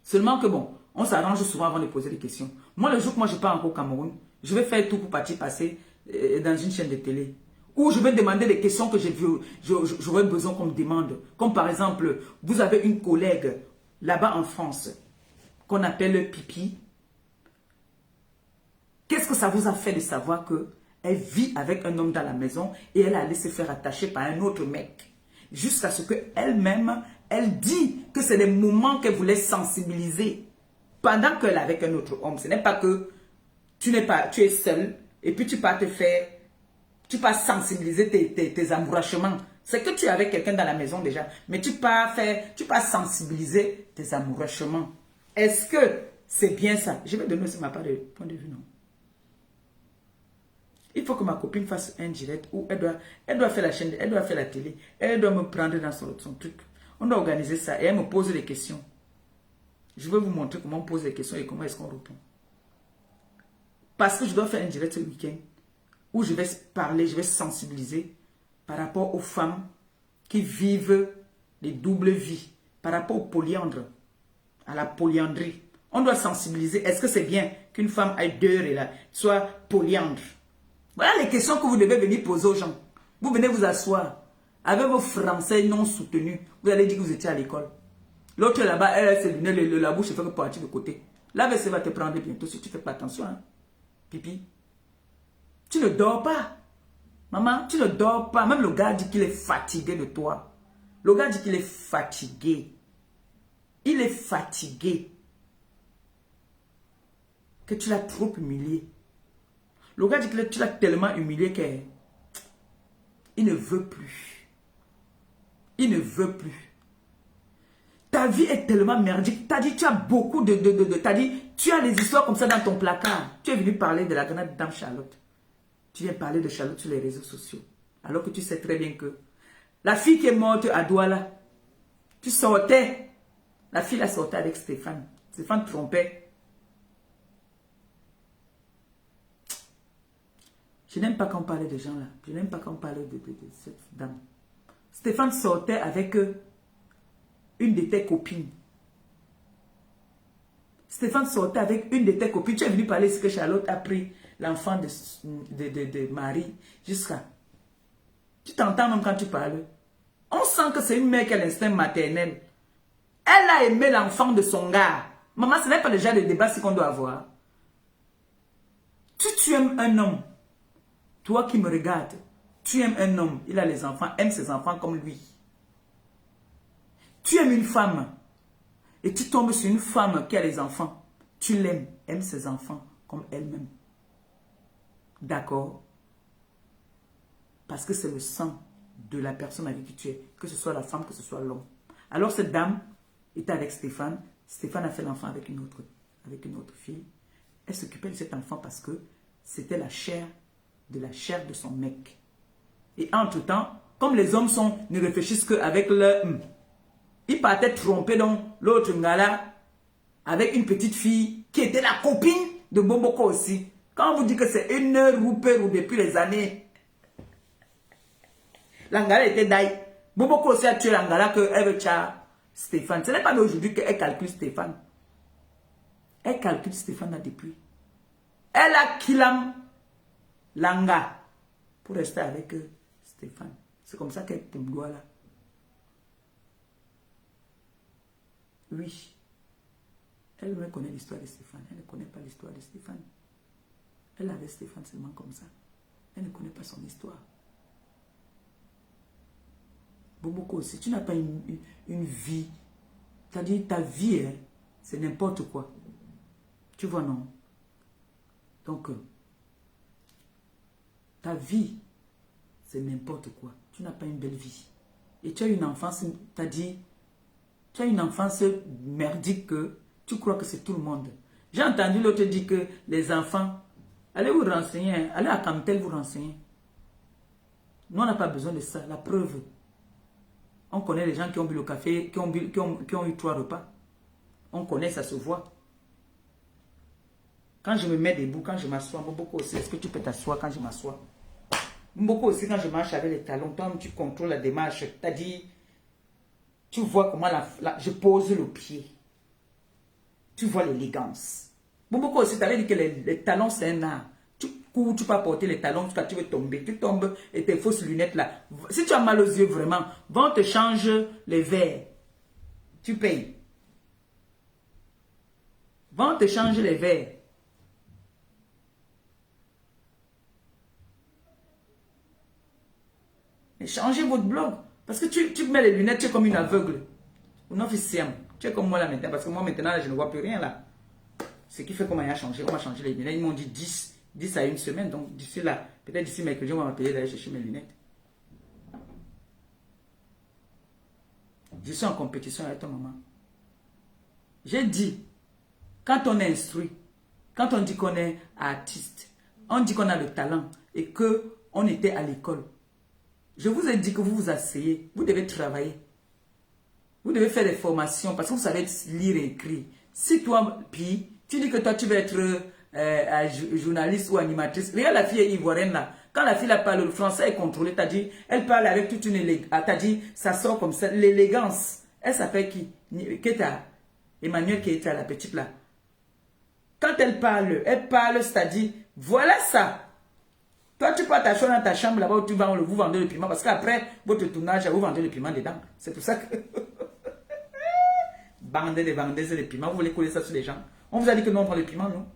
Speaker 1: Seulement que bon, on s'arrange souvent avant de poser des questions. Moi, le jour que moi je pars encore au Cameroun, je vais faire tout pour partir passer dans une chaîne de télé. Ou je vais demander des questions que j'aurais besoin qu'on me demande. Comme par exemple, vous avez une collègue là-bas en France qu'on appelle Pipi. Qu'est-ce que ça vous a fait de savoir qu'elle vit avec un homme dans la maison et elle allait se faire attacher par un autre mec jusqu'à ce qu'elle-même, Elle dit que c'est les moments qu'elle voulait sensibiliser pendant qu'elle est avec un autre homme. Ce n'est pas que tu es seul et puis tu vas te faire, tu vas sensibiliser tes amourachements. C'est que tu es avec quelqu'un dans la maison déjà, mais tu vas sensibiliser tes amourachements. Est-ce que c'est bien ça? Je vais donner aussi ma part de point de vue, non? Il faut que ma copine fasse un direct où elle doit faire la chaîne, elle doit faire la télé, elle doit me prendre dans son truc. On doit organiser ça et elle me pose les questions. Je vais vous montrer comment on pose les questions et comment est-ce qu'on répond. Parce que je dois faire un direct ce week-end où je vais parler, je vais sensibiliser par rapport aux femmes qui vivent les doubles vies, par rapport au polyandre, à la polyandrie. On doit sensibiliser. Est-ce que c'est bien qu'une femme ait deux et là, soit polyandre? Voilà les questions que vous devez venir poser aux gens. Vous venez vous asseoir avec vos français non soutenus. Vous allez dire que vous étiez à l'école. L'autre là-bas, elle s'est lunée, la bouche se fait partir de côté. La WC va te prendre bientôt si tu ne fais pas attention. Hein. Pipi. Tu ne dors pas. Maman, tu ne dors pas. Même le gars dit qu'il est fatigué de toi. Le gars dit qu'il est fatigué. Il est fatigué. Que tu l'as trop humilié. Le gars dit que tu l'as tellement humilié qu'il ne veut plus. Il ne veut plus. Ta vie est tellement merdique. T'as dit, tu as beaucoup t'as dit, tu as des histoires comme ça dans ton placard. Tu es venu parler de la grande dame Charlotte. Tu viens parler de Charlotte sur les réseaux sociaux. Alors que tu sais très bien que la fille qui est morte à Douala, tu sortais. La fille la sortait avec Stéphane. Stéphane trompait. Je n'aime pas quand on parlait de gens là. Je n'aime pas quand on parlait de cette dame. Stéphane sortait avec une de tes copines. Stéphane sortait avec une de tes copines. Tu es venu parler de ce que Charlotte a pris l'enfant de Marie jusqu'à... Tu t'entends même quand tu parles. On sent que c'est une mère qui a l'instinct maternel. Elle a aimé l'enfant de son gars. Maman, ce n'est pas le genre de débat qu'on doit avoir. Tu aimes un homme. Toi qui me regardes, tu aimes un homme. Il a les enfants, aime ses enfants comme lui. Tu aimes une femme. Et tu tombes sur une femme qui a les enfants. Tu l'aimes, aime ses enfants comme elle-même. D'accord? Parce que c'est le sang de la personne avec qui tu es. Que ce soit la femme, que ce soit l'homme. Alors cette dame était avec Stéphane. Stéphane a fait l'enfant avec une autre fille. Elle s'occupait de cet enfant parce que c'était la chair de son mec. Et entre-temps, comme les hommes ne réfléchissent qu'avec leur... Ils partaient tromper donc l'autre ngala avec une petite fille qui était la copine de Boboko aussi. Quand on vous dit que c'est une roupée depuis les années, l'angala était d'aïe. Boboko aussi a tué l'angala qu'elle veut tuer Stéphane. Ce n'est pas d'aujourd'hui qu'elle calcule Stéphane. Elle calcule Stéphane là depuis. Elle a kilam Langa pour rester avec Stéphane. C'est comme ça qu'elle doit là. Oui. Elle me connaît l'histoire de Stéphane. Elle ne connaît pas l'histoire de Stéphane. Elle avait Stéphane seulement comme ça. Elle ne connaît pas son histoire. Boboko, si tu n'as pas une vie, c'est-à-dire ta vie, hein, c'est n'importe quoi. Tu vois, non? Donc, ta vie, c'est n'importe quoi. Tu n'as pas une belle vie. Et tu as une enfance, t'as dit, tu as une enfance merdique que tu crois que c'est tout le monde. J'ai entendu l'autre dire que les enfants, allez vous renseigner, allez à Camtel vous renseigner. Nous, on n'a pas besoin de ça. La preuve, on connaît les gens qui ont bu le café, qui ont eu 3 repas. On connaît, ça se voit. Quand je me mets debout, quand je m'assois, beaucoup aussi, est-ce que tu peux t'asseoir quand je m'assois? Beaucoup aussi, quand je marche avec les talons, toi, tu contrôles la démarche. C'est-à-dire, tu vois comment je pose le pied. Tu vois l'élégance. Beaucoup aussi, tu avais dit que les talons, c'est un art. Tu cours, tu peux porter les talons, tu veux tomber. Tu tombes et tes fausses lunettes là. Si tu as mal aux yeux, vraiment, vont te changer les verres. Tu payes. Vont te changer les verres. Changez votre blog. Parce que tu mets les lunettes, tu es comme une aveugle. Non, tu es comme moi là maintenant, parce que moi maintenant, là, je ne vois plus rien là. Ce qui fait qu'on m'a changé, on m'a changé les lunettes. Ils m'ont dit 10 à une semaine. Donc d'ici là, peut-être d'ici mercredi, on va m'appeler d'aller chercher mes lunettes. Je suis en compétition avec ton maman. J'ai dit, quand on est instruit, quand on dit qu'on est artiste, on dit qu'on a le talent et qu'on était à l'école. Je vous ai dit que vous vous asseyez, vous devez travailler. Vous devez faire des formations parce que vous savez lire et écrire. Si toi, puis, tu dis que toi, tu veux être journaliste ou animatrice. Regarde la fille ivoirienne là. Quand la fille là parle, le français est contrôlé, t'as dit, elle parle avec toute une élégance. T'as dit, ça sort comme ça, l'élégance. Elle s'appelle qui? Keta. Emmanuel Keta, la petite là. Quand elle parle, c'est-à-dire, voilà ça. Toi, tu pars ta chambre dans ta chambre là-bas où vous vendez le piment. Parce qu'après votre tournage, vous vendez le piment dedans. C'est pour ça que... Bandez des vendeuses de piment. Vous voulez coller ça sur les gens. On vous a dit que non, on prend le piment, non?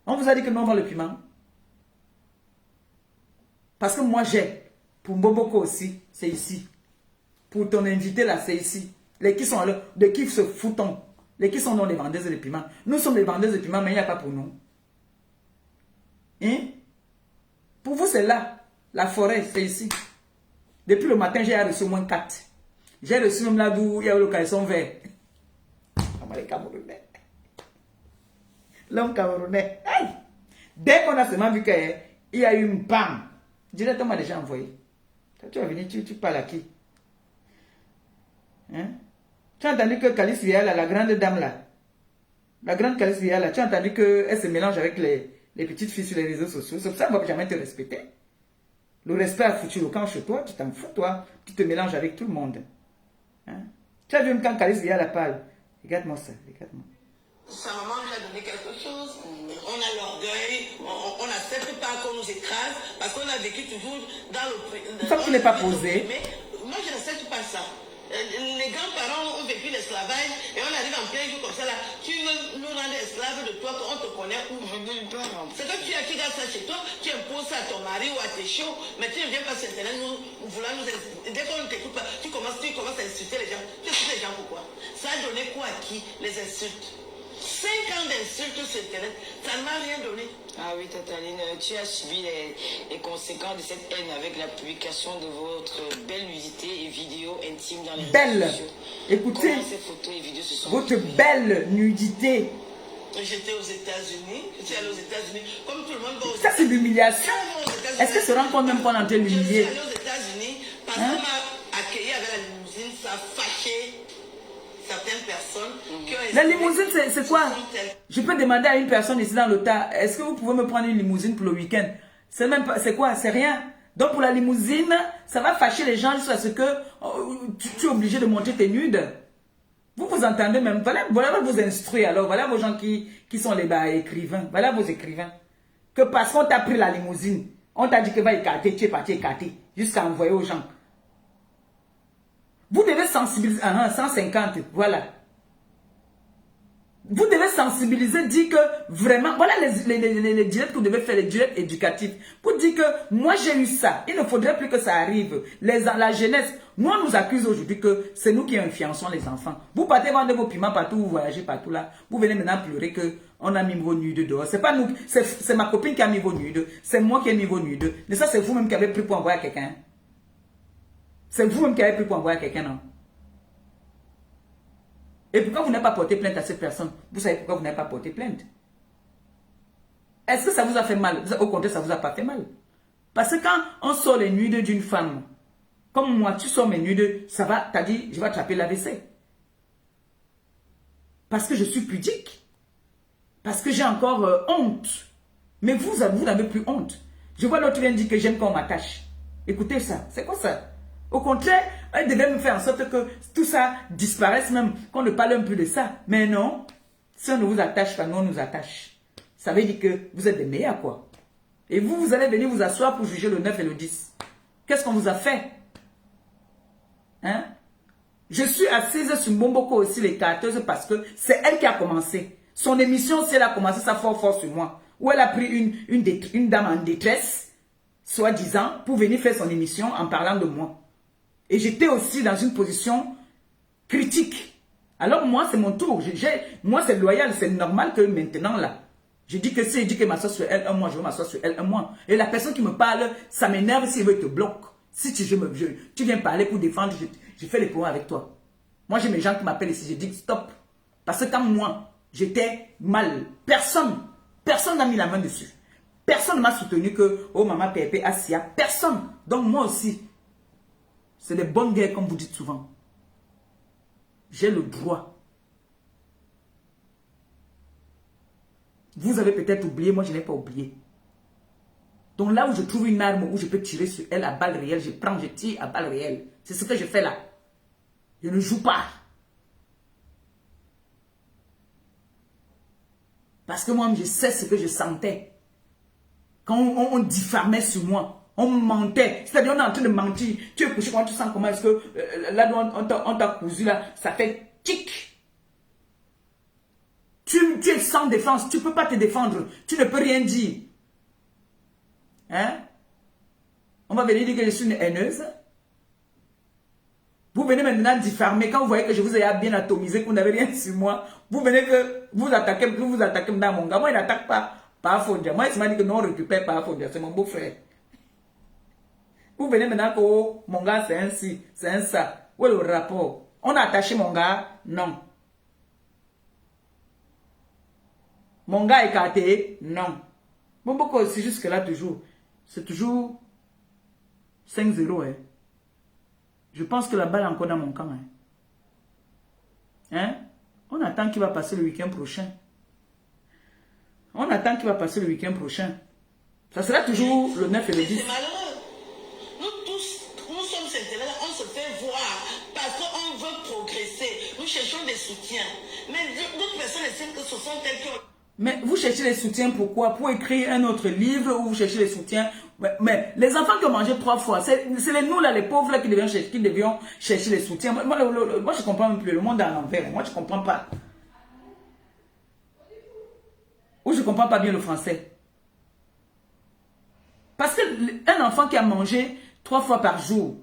Speaker 1: On vous a dit que non, on prend le piment. Parce que moi, j'ai. Pour Mboboko aussi, c'est ici. Pour ton invité là, c'est ici. Les qui sont là, de qui se foutons. Les qui sont dans les vendeuses de piment. Nous sommes les vendeuses de piment, mais il n'y a pas pour nous. Hein? Pour vous, c'est là. La forêt, c'est ici. Depuis le matin, j'ai reçu au moins 4. J'ai reçu même là d'où il y a eu le caleçon vert. Les Camerounais. L'homme camerounais. Hey! Dès qu'on a seulement vu qu'il y a eu une panne, directement déjà envoyé. Tu vas venir, tu parles à qui? Hein? Tu as entendu que Calice Viala, la grande dame là, la grande Calice Viala, tu as entendu qu'elle se mélange avec les petites filles sur les réseaux sociaux. C'est pour ça qu'on ne va jamais te respecter. Le respect a foutu le camp chez toi, tu t'en fous toi, tu te mélanges avec tout le monde. Hein? Tu as vu même quand Calice Viala parle. Regarde-moi ça, regarde-moi.
Speaker 2: Sa maman lui a donné quelque chose. On a l'orgueil, on n'accepte pas qu'on nous écrase parce qu'on a vécu toujours dans le...
Speaker 1: Comme tu n'es pas posé.
Speaker 2: Mais moi, je n'accepte pas ça. Les grands-parents ont vécu l'esclavage et on arrive en plein jour comme ça là. Tu veux nous rendre esclaves de toi qu'on te connaît où? C'est que tu as qui garde ça chez toi, tu imposes ça à ton mari ou à tes chiots, mais tu ne viens pas sur Internet nous vouloir nous... Dès qu'on ne t'écoute pas, tu commences à insulter les gens. Tu insultes les gens pourquoi? Ça a donné quoi à qui? Les insultes. 5 ans d'insultes sur Internet, ça ne m'a rien donné.
Speaker 3: Ah oui, Tataline, tu as subi les conséquences de cette haine avec la publication de votre belle nudité et vidéos intimes dans les réseaux sociaux.
Speaker 1: Écoutez,
Speaker 3: ces photos et vidéos se sont
Speaker 1: votre belle nudité.
Speaker 2: J'étais aux États-Unis, je suis allé aux États-Unis, comme tout le monde va aux États-Unis.
Speaker 1: Ça, c'est l'humiliation. Est-ce que se rend compte même qu'on est en train de l'humilier?
Speaker 2: Je suis allé aux États-Unis parce qu'on m'a accueilli avec la limousine, ça a fâché certaines personnes.
Speaker 1: La limousine, c'est quoi? Je peux demander à une personne ici dans le tas, est-ce que vous pouvez me prendre une limousine pour le week-end? C'est même pas, c'est quoi? C'est rien. Donc pour la limousine, ça va fâcher les gens jusqu'à ce que tu es obligé de montrer tes nudes. Vous vous entendez même. Voilà vos instruits alors. Voilà vos gens qui sont les écrivains. Voilà vos écrivains. Que parce qu'on t'a pris la limousine, on t'a dit que va écarter, tu es parti écarter, jusqu'à envoyer aux gens. Vous devez sensibiliser, 150, voilà. Vous devez sensibiliser, dire que vraiment, voilà les directs que vous devez faire, les directs éducatifs. Pour dire que moi j'ai eu ça, il ne faudrait plus que ça arrive. La jeunesse, nous on nous accuse aujourd'hui que c'est nous qui influençons les enfants. Vous partez vendre vos piments partout, vous voyagez partout là. Vous venez maintenant pleurer qu'on a mis vos nudes dehors. C'est pas nous, c'est ma copine qui a mis vos nudes, c'est moi qui ai mis vos nudes. Mais ça c'est vous-même qui avez pris pour envoyer à quelqu'un. C'est vous-même qui avez pris pour envoyer à quelqu'un, non? Et pourquoi vous n'avez pas porté plainte à cette personne? Vous savez pourquoi vous n'avez pas porté plainte? Est-ce que ça vous a fait mal? Au contraire, ça ne vous a pas fait mal. Parce que quand on sort les nudes d'une femme, comme moi, tu sors mes nudes, ça va, t'as dit, je vais attraper l'AVC. Parce que je suis pudique. Parce que j'ai encore honte. Mais vous n'avez plus honte. Je vois l'autre vient dire que j'aime qu'on m'attache. Écoutez ça, c'est quoi ça? Au contraire, elle devait me faire en sorte que tout ça disparaisse même, qu'on ne parle un peu de ça. Mais non, si on ne vous attache pas, nous on nous attache. Ça veut dire que vous êtes des meilleurs quoi. Et vous allez venir vous asseoir pour juger le 9 et le 10. Qu'est-ce qu'on vous a fait? Hein? Je suis assise sur Mbomboko aussi, les carteuses, parce que c'est elle qui a commencé. Son émission, si elle a commencé ça fort sur moi, où elle a pris une dame en détresse, soi-disant, pour venir faire son émission en parlant de moi. Et j'étais aussi dans une position critique. Alors moi, c'est mon tour. Moi, c'est loyal. C'est normal que maintenant, là, je dis que si je dis que m'assoit sur elle un mois, je veux m'asseoir sur elle un mois. Et la personne qui me parle, ça m'énerve s'il veut te bloque. Si tu viens parler pour défendre, je fais les problèmes avec toi. Moi, j'ai mes gens qui m'appellent ici, je dis stop. Parce que quand moi, j'étais mal, personne n'a mis la main dessus. Personne ne m'a soutenu que, oh maman Pépé, Asia, personne. Donc moi aussi, c'est des bonnes guerres comme vous dites souvent. J'ai le droit. Vous avez peut-être oublié, moi je n'ai pas oublié. Donc là où je trouve une arme où je peux tirer sur elle à balle réelle, je prends, je tire à balle réelle. C'est ce que je fais là. Je ne joue pas. Parce que moi, je sais ce que je sentais. Quand on diffamait sur moi, on mentait. C'est-à-dire, on est en train de mentir. Tu es couché quand tu sens comment est-ce que là, on t'a cousu là, ça fait tic. Tu es sans défense, tu ne peux pas te défendre. Tu ne peux rien dire. Hein? On va venir dire que je suis une haineuse. Vous venez maintenant diffamer quand vous voyez que je vous ai bien atomisé, que vous n'avez rien sur moi. Vous venez que vous attaquez dans mon gars. Moi, il n'attaque pas par Fondia. Moi, il m'a dit que non, on récupère par Fondia. C'est mon beau-frère. Vous venez maintenant que oh, mon gars, c'est un ci, c'est un ça. Où est le rapport? On a attaché mon gars? Non. Mon gars est écarté? Non. Bon, beaucoup aussi, jusque-là, toujours. C'est toujours 5-0, hein. Je pense que la balle est encore dans mon camp. Hein? On attend qu'il va passer le week-end prochain. On attend qu'il va passer le week-end prochain. Ça sera toujours le 9 et le 10.
Speaker 2: C'est malheureux. Nous tous, nous sommes intéressés, on se fait voir parce qu'on veut progresser. Nous cherchons des soutiens. Mais d'autres personnes estiment que ce sont elles qui ont...
Speaker 1: Mais vous cherchez les soutiens pourquoi? Pour écrire un autre livre ou vous cherchez les soutiens? Mais les enfants qui ont mangé 3 fois, c'est nous là, les pauvres là, qui devions chercher les soutiens. Moi, je ne comprends même plus. Le monde est à l'envers. Moi, je ne comprends pas. Ou je ne comprends pas bien le français. Parce qu'un enfant qui a mangé 3 fois par jour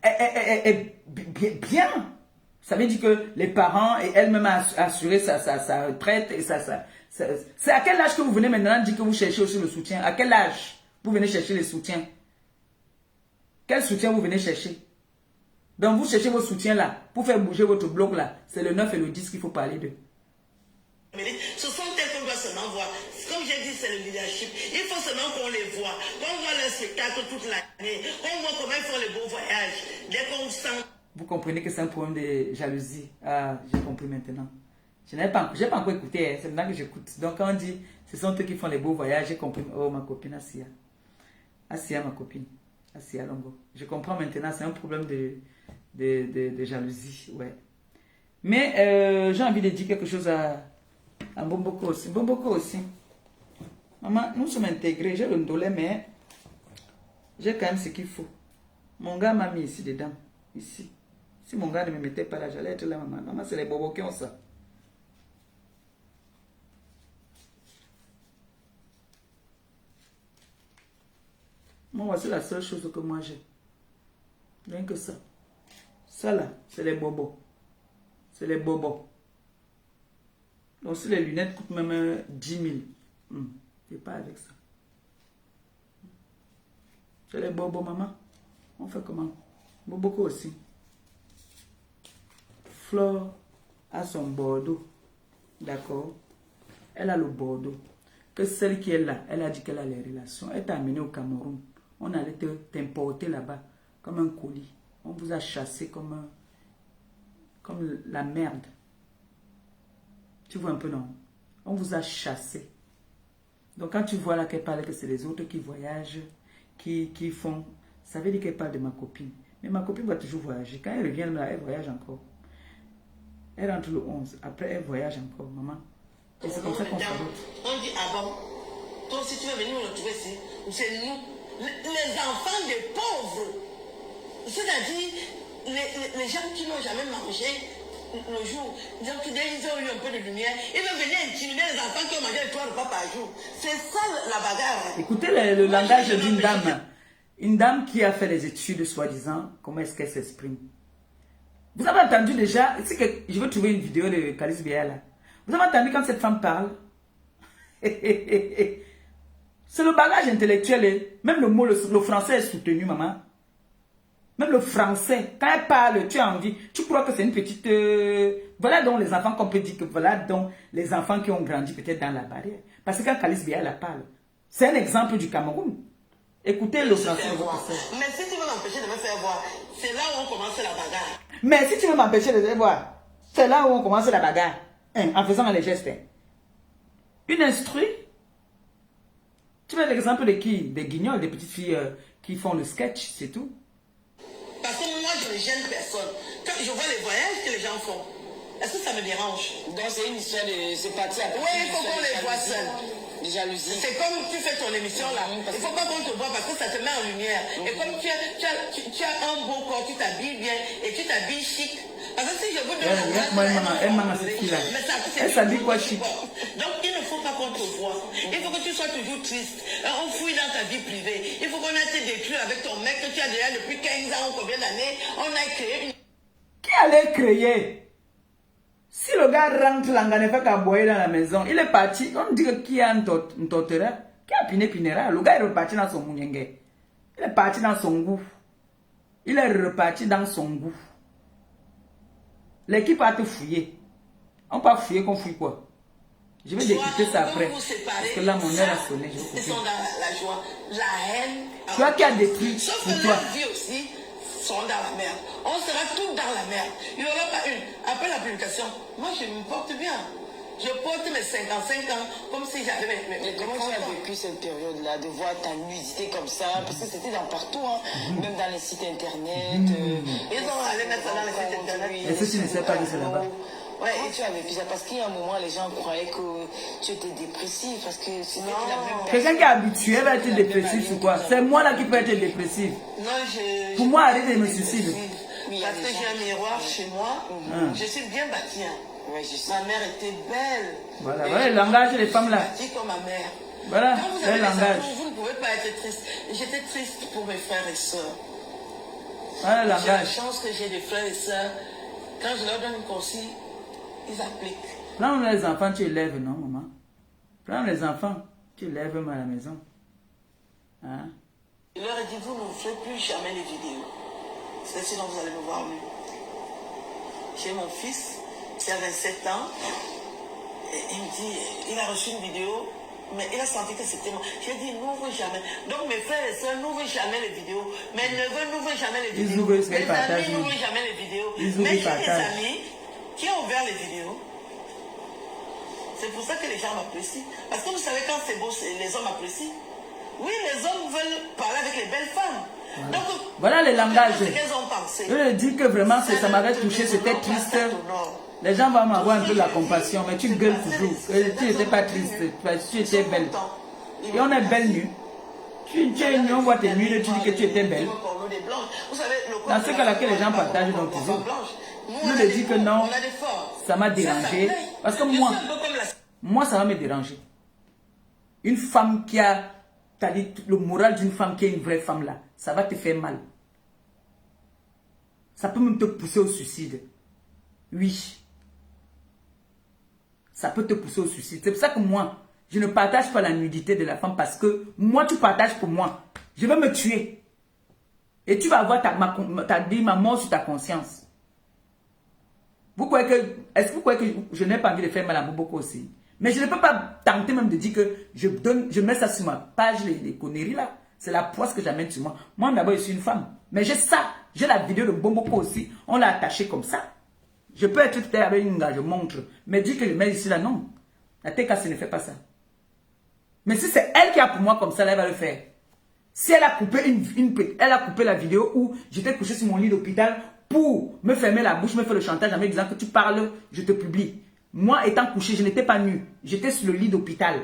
Speaker 1: est bien. Ça veut dire que les parents et elle-même a assuré sa retraite. Et c'est à quel âge que vous venez maintenant dire que vous cherchez aussi le soutien? À quel âge vous venez chercher les soutiens? Quel soutien vous venez chercher? Donc vous cherchez vos soutiens là, pour faire bouger votre bloc là. C'est le 9 et le 10 qu'il faut parler d'eux.
Speaker 2: Ce sont elles qu'on doit seulement voir. Comme j'ai dit, c'est le leadership. Il faut seulement qu'on les voit. Qu'on voit leur spectacle toute l'année. Qu'on voit comment ils font les beaux voyages. Dès qu'on sent...
Speaker 1: Vous comprenez que c'est un problème de jalousie. Ah, j'ai compris maintenant. Je n'ai pas encore écouté, hein. C'est maintenant que j'écoute. Donc quand on dit, ce sont eux qui font les beaux voyages, j'ai compris. Oh, ma copine Asia. Asia, ma copine. Asia Longo. Je comprends maintenant, c'est un problème de jalousie. Ouais. Mais j'ai envie de dire quelque chose à Bomboko aussi. Bomboko aussi. Maman, nous sommes intégrés. J'ai le ndolé, mais j'ai quand même ce qu'il faut. Mon gars m'a mis ici dedans. Ici. Si mon gars ne me mettait pas là, j'allais être là, maman. Maman, c'est les bobos qui ont ça. Moi, voici la seule chose que moi j'ai. Rien que ça. Ça là, c'est les bobos. C'est les bobos. Donc si les lunettes coûtent même 10 000, je pas avec ça. C'est les bobos, maman. On fait comment? Boboko aussi. Flore a son bordeaux. D'accord? Elle a le bordeaux. Que celle qui est là, elle a dit qu'elle a les relations. Elle t'a amené au Cameroun. On allait t'importer là-bas comme un colis. On vous a chassé comme la merde. Tu vois un peu, non? On vous a chassé. Donc quand tu vois là qu'elle parle que c'est les autres qui voyagent, qui font, ça veut dire qu'elle parle de ma copine. Mais ma copine va toujours voyager. Quand elle revient là, elle voyage encore. Elle rentre le 11. Après, elle voyage encore, maman. Et c'est comme ça qu'on fait.
Speaker 2: On dit, ah bon, toi si tu veux venir nous retrouver ici, c'est nous, les enfants des pauvres. C'est-à-dire, les gens qui n'ont jamais mangé le jour, donc ils ont eu un peu de lumière, ils veulent venir intimider les enfants qui ont mangé 3 repas par jour. C'est ça la bagarre.
Speaker 1: Écoutez le langage d'une dame. Une dame qui a fait des études, soi-disant, comment est-ce qu'elle s'exprime? Vous avez entendu déjà, c'est que je veux trouver une vidéo de Calice Biya là. Vous avez entendu quand cette femme parle? C'est le bagage intellectuel. Même le mot, le français est soutenu, maman. Même le français, quand elle parle, tu as envie. Tu crois que c'est une petite... Voilà donc les enfants qu'on peut dire que voilà donc les enfants qui ont grandi peut-être dans la barrière. Parce que quand Calice Biya la parle, c'est un exemple du Cameroun. Écoutez le français.
Speaker 2: Mais si tu veux m'empêcher de me faire voir, c'est là où on commence la bagarre.
Speaker 1: Mais si tu veux m'empêcher de te voir, c'est là où on commence la bagarre. Hein, en faisant les gestes. Une instru. Tu veux l'exemple de qui? Des guignols, des petites filles qui font le sketch, c'est tout.
Speaker 2: Parce que moi, je ne gêne personne. Quand je vois les voyages que les gens font, est-ce que ça me dérange?
Speaker 3: Donc c'est une histoire de... C'est parti à...
Speaker 2: Oui, il faut qu'on les voit seuls.
Speaker 3: De jalousie.
Speaker 2: C'est comme tu fais ton émission là. Il ne faut pas qu'on te voit parce que ça te met en lumière. Et comme tu as un beau corps, tu t'habilles bien et tu t'habilles chic. Parce que si je vous donne
Speaker 1: elle s'habille quoi chic?
Speaker 2: Donc il ne faut pas qu'on te voit. Il faut que tu sois toujours triste. On fouille dans ta vie privée. Il faut qu'on ait été détruit avec ton mec que tu as déjà depuis 15 ans ou combien d'années. On a créé une...
Speaker 1: Qui allait créer? Si le gars rentre, l'anga ne fait qu'à boyer dans la maison, il est parti. On dit que qui a un totera, qui a piné pinera. Le gars est reparti dans son mounyengue. Il est parti dans son goût. Il est reparti dans son goût. L'équipe a te fouillé. On peut fouiller qu'on fouille quoi? Je vais décrypter ça après. Parce que là, mon heure a sonné.
Speaker 2: Ils sont dans la joie, la haine.
Speaker 1: Toi qui as détruit
Speaker 2: sauf
Speaker 1: pour
Speaker 2: que
Speaker 1: toi.
Speaker 2: leur vie aussi sont dans la merde. On sera tous dans la merde. Il n'y aura pas une. Après la publication, moi je me porte bien. Je porte mes 55 ans comme si j'avais mes
Speaker 3: comment tu as vécu cette période-là, de voir ta nudité comme ça? Parce que c'était dans partout, hein, même dans les sites internet.
Speaker 2: Ils ont allé mettre ça dans les sites internet.
Speaker 1: Et ceux qui ne savent pas que c'est là-bas.
Speaker 3: Ouais, et tu as vécu ça parce qu'il y a un moment, les gens croyaient que tu étais dépressif parce que c'était la même personne.
Speaker 1: Quelqu'un qui est habitué va être dépressif ou quoi? C'est moi là qui peux être dépressif.
Speaker 2: Non,
Speaker 1: pour moi, arrêtez de me suicider.
Speaker 2: Parce que j'ai un miroir chez moi. Je suis bien bâtie.
Speaker 3: Ouais, je sais.
Speaker 2: Ma mère était belle.
Speaker 1: Voilà, voilà le langage des femmes là.
Speaker 2: Bâtie comme ma mère.
Speaker 1: Voilà,
Speaker 2: quand vous
Speaker 1: le
Speaker 2: avez des
Speaker 1: langage.
Speaker 2: enfants, vous ne pouvez pas être triste. J'étais triste pour mes frères et sœurs.
Speaker 1: Voilà le
Speaker 2: J'ai la
Speaker 1: langage.
Speaker 2: chance que j'ai des frères et sœurs. Quand je leur donne une consigne, ils appliquent.
Speaker 1: Prends les enfants, tu élèves, non, maman? Prends les enfants, tu élèves à la maison. Hein?
Speaker 2: Je leur ai dit, vous ne ferez plus jamais les vidéos. C'est sinon vous allez me voir mieux. J'ai mon fils, qui a 27 ans. Et il me dit, il a reçu une vidéo, mais il a senti que c'était moi. J'ai dit, n'ouvre jamais. Donc mes frères et sœurs n'ouvrent jamais les vidéos. Mes neveux n'ouvrent jamais les vidéos. Mes amis n'ouvrent jamais les vidéos. Mais j'ai des amis qui ont ouvert les vidéos. C'est pour ça que les gens m'apprécient. Parce que vous savez, quand c'est beau, les hommes apprécient. Oui, les hommes veulent parler avec les belles femmes.
Speaker 1: Voilà.
Speaker 2: Donc,
Speaker 1: voilà les langages.
Speaker 2: Ce qu'elles ont pensé.
Speaker 1: Je dis que vraiment, ça m'avait touché, c'était triste. Les gens vont m'avoir un peu de la compassion, mais tu gueules toujours. Tu n'étais pas triste, tu étais belle. Et on est belle nue. Tu es nue, on voit tes nues et tu dis que tu étais belle. Dans ce cas-là, que les gens partagent donc toujours. Nous le dis que non, ça m'a dérangé. Parce que moi, ça va me déranger. Une femme qui a, t'as dit, le moral d'une femme qui est une vraie femme là, ça va te faire mal. Ça peut même te pousser au suicide. Oui. Ça peut te pousser au suicide. C'est pour ça que moi, je ne partage pas la nudité de la femme parce que moi, tu partages pour moi. Je vais me tuer. Et tu vas avoir ma mort sur ta conscience. Vous croyez que, est-ce que vous croyez que je n'ai pas envie de faire mal à Boboko aussi? Mais je ne peux pas tenter même de dire que je mets ça sur ma page, les conneries là. C'est la poisse que j'amène sur moi. Moi d'abord, je suis une femme. Mais j'ai ça. J'ai la vidéo de Boboko aussi. On l'a attaché comme ça. Je peux être tout avec une gars, je montre. Mais dire que je mets ici là, non. La TKC ne fait pas ça. Mais si c'est elle qui a pour moi comme ça, là, elle va le faire. Si elle a coupé elle a coupé la vidéo où j'étais couché sur mon lit d'hôpital pour me fermer la bouche, me faire le chantage en me disant que tu parles, je te publie. Moi, étant couché, je n'étais pas nu. J'étais sur le lit d'hôpital.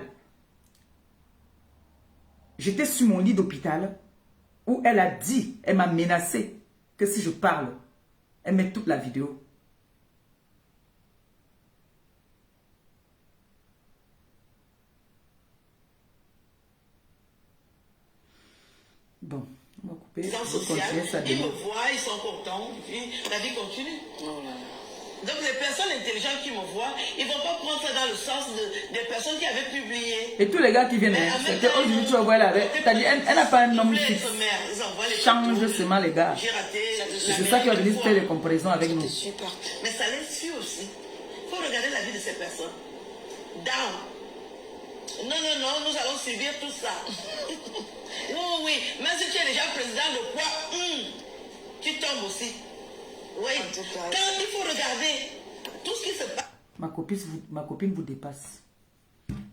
Speaker 1: J'étais sur mon lit d'hôpital où elle a dit, elle m'a menacé que si je parle, elle met toute la vidéo. Bon, on va couper.
Speaker 2: social, ils me voient, ils sont contents, puis la vie continue. Donc les personnes intelligentes qui me voient, ils ne vont pas prendre ça dans le sens des personnes qui avaient publié.
Speaker 1: Et tous les gars qui viennent, c'est qu'aujourd'hui tu vas voir là, elle n'a pas un nom fixe. Change seulement les gars. C'est ça qui va venir faire les comparaisons avec nous.
Speaker 2: Mais ça les suit aussi. Il faut regarder la vie de ces personnes. Down. Non, nous allons subir tout ça. Oui, même si tu es déjà président de quoi, tu tombes aussi. Oui, quand il faut regarder tout ce qui se passe.
Speaker 1: Ma copine vous dépasse.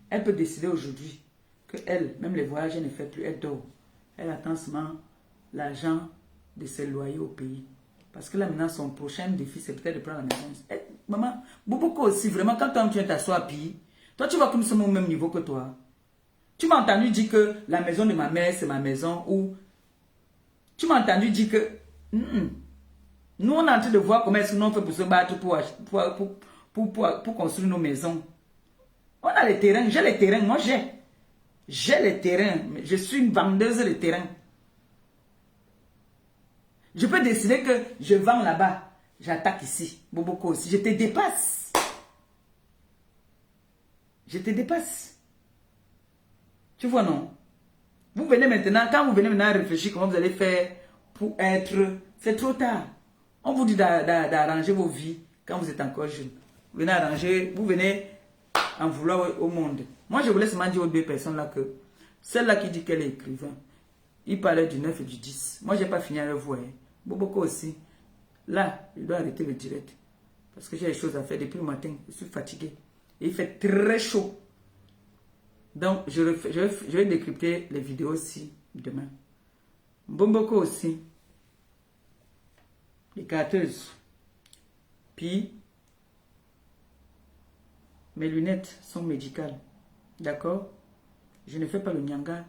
Speaker 1: Elle peut décider aujourd'hui que elle, même les voyages, elle ne fait plus, elle dort. Elle attend seulement l'argent de ses loyers au pays. Parce que là maintenant, son prochain défi, c'est peut-être de prendre la maison. Maman, beaucoup aussi, vraiment, quand tu viens t'asseoir à pays, toi tu vois que nous sommes au même niveau que toi. Tu m'as entendu dire que la maison de ma mère, c'est ma maison, ou tu m'as entendu dire que nous, on est en train de voir comment est-ce que nous on fait pour se battre pour construire nos maisons. On a les terrains, j'ai les terrains, moi j'ai les terrains, je suis une vendeuse de terrain. Je peux décider que je vends là-bas, j'attaque ici, Boboko aussi, je te dépasse. Je te dépasse. Tu vois, non? Vous venez maintenant, quand vous venez maintenant réfléchir comment vous allez faire pour être, c'est trop tard. On vous dit d'arranger vos vies quand vous êtes encore jeune. Vous venez arranger, vous venez en vouloir au monde. Moi, je voulais seulement dire aux deux personnes là que celle-là qui dit qu'elle est écrivain, il parlait du 9 et du 10. Moi, je n'ai pas fini avec vous. Boboko aussi. Là, je dois arrêter le direct. Parce que j'ai des choses à faire depuis le matin. Je suis fatigué. Et il fait très chaud. Donc, je vais décrypter les vidéos aussi demain. Boboko aussi. Les carteuses. Puis, mes lunettes sont médicales. D'accord? Je ne fais pas le nyanga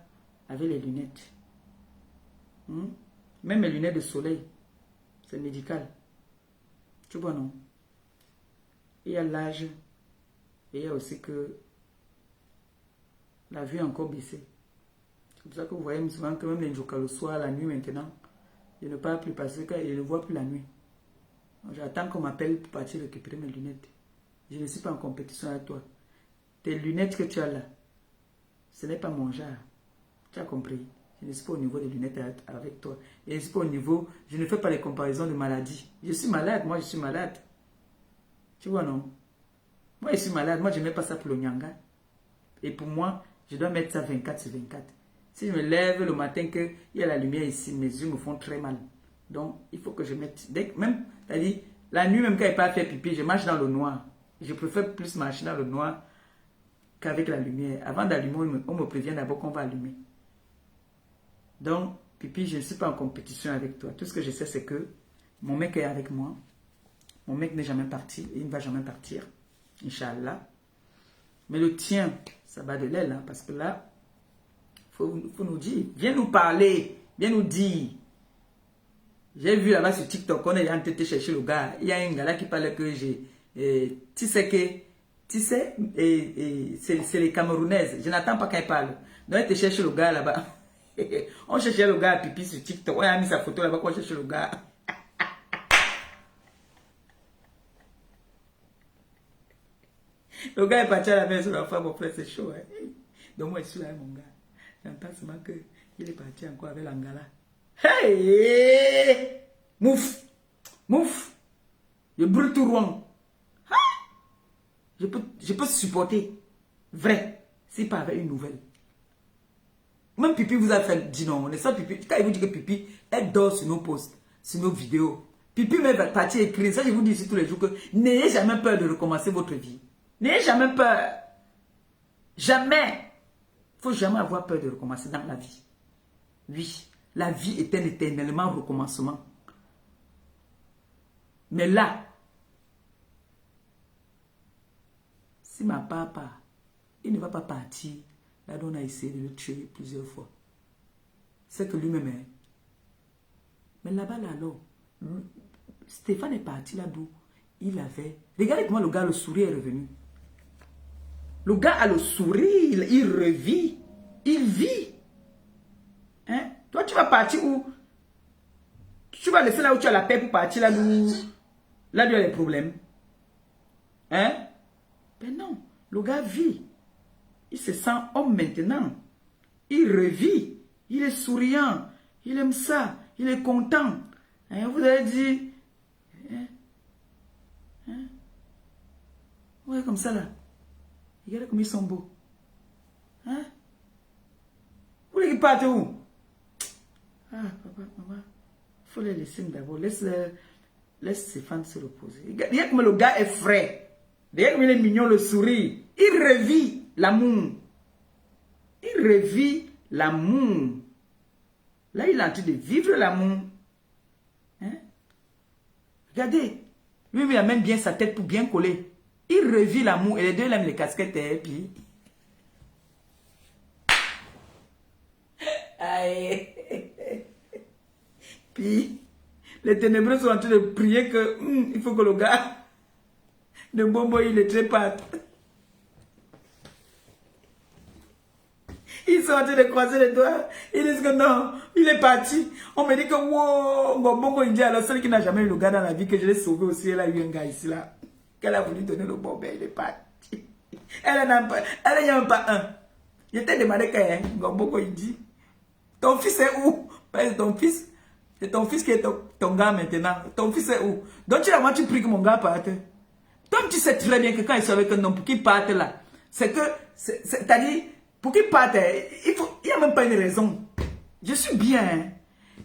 Speaker 1: avec les lunettes. Même mes lunettes de soleil, c'est médical. Tu vois, non? Il y a l'âge. Et il y a aussi que la vue a encore baissé. C'est pour ça que vous voyez souvent que même les jours le soir, la nuit maintenant, je ne parle plus parce que je ne vois plus la nuit. J'attends qu'on m'appelle pour partir récupérer mes lunettes. Je ne suis pas en compétition avec toi. Tes lunettes que tu as là, ce n'est pas mon genre. Tu as compris? Je ne suis pas au niveau des lunettes avec toi. Et je ne suis pas au niveau... Je ne fais pas les comparaisons de maladies. Je suis malade, moi je suis malade. Tu vois, non? Moi je suis malade, moi je ne mets pas ça pour le nyanga. Et pour moi, je dois mettre ça 24 sur 24. Si je me lève le matin qu'il y a la lumière ici, mes yeux me font très mal. Donc, il faut que je mette... Même, c'est-à-dire, la nuit, même quand il n'est pas fait pipi, je marche dans le noir. Je préfère plus marcher dans le noir qu'avec la lumière. Avant d'allumer, on me prévient d'abord qu'on va allumer. Donc, pipi, je ne suis pas en compétition avec toi. Tout ce que je sais, c'est que mon mec est avec moi. Mon mec n'est jamais parti et il ne va jamais partir. Inch'Allah. Mais le tien, ça bat de l'aile, hein, parce que là, faut nous dire. Viens nous parler. Viens nous dire. J'ai vu là-bas sur TikTok, on est en train de chercher le gars. Il y a un gars là qui parle que j'ai... tu sais, c'est les Camerounaises. Je n'attends pas qu'elle parle. Donc, elle te cherche le gars là-bas. On cherchait le gars à pipi sur TikTok. On a mis sa photo là-bas qu'on cherche le gars. Le gars est parti à la maison de la femme, mon frère, c'est chaud. Hein? Donc, moi, je suis là avec mon gars. J'entends seulement qu'il est parti encore avec l'Angala. Hey! Mouf! Mouf! Je brûle tout rond. Je peux supporter. Vrai. C'est pas avec une nouvelle. Même Pipi vous a fait dire non. On est sans Pipi. Quand il vous dit que Pipi, elle dort sur nos posts, sur nos vidéos. Pipi même va partir écrire. Ça, je vous dis ici tous les jours que n'ayez jamais peur de recommencer votre vie. N'ayez jamais peur. Jamais. Il ne faut jamais avoir peur de recommencer dans la vie. Oui. La vie est un éternellement recommencement. Mais là, si ma papa, il ne va pas partir, là on a essayé de le tuer plusieurs fois. C'est que lui-même est. Mais là-bas, là, alors, Stéphane est parti là d'où il avait... Regardez comment le gars, le sourire est revenu. Le gars a le sourire, il revit, il vit. Hein? Toi, tu vas partir où Tu vas laisser là où tu as la paix pour partir là où il y a les problèmes. Hein? Ben non. Le gars vit. Il se sent homme maintenant. Il revit. Il est souriant. Il aime ça. Il est content. Hein? Vous avez dit... Hein? Hein? Ouais, comme ça là. Regardez comme ils sont beaux. Hein? Vous voulez qu'ils partent où? Ah, papa, maman. Il faut les laisser d'abord. Laisse ses fans se reposer. Regarde comme le gars est frais. Regarde comme il est mignon, le sourire. Il revit l'amour. Il revit l'amour. Là, il est en train de vivre l'amour. Hein? Regardez. Lui, il amène bien sa tête pour bien coller. Il revit l'amour. Et les deux, ils aiment les casquettes. Et puis... Aïe. Puis, les ténébreux sont en train de prier que il faut que le gars de Mbombo, il est très pâte. Ils sont en train de croiser les doigts. Ils disent que non, il est parti. On me dit que wow, Mbombo, il dit alors celle qui n'a jamais eu le gars dans la vie, que je l'ai sauvé aussi, elle a eu un gars ici là. Qu'elle a voulu donner le bon, ben il est parti. Elle n'a même pas un. Je t'ai demandé que Mbombo, il dit, ton fils est où? Ben, ton fils, c'est ton fils qui est ton gars maintenant. Ton fils est où? Donc tu pries que mon gars parte. Toi, tu sais très bien que quand il soit avec un homme, pour qu'il parte là, c'est que, c'est-à-dire, pour qu'il parte, il n'y a même pas une raison. Je suis bien. Hein.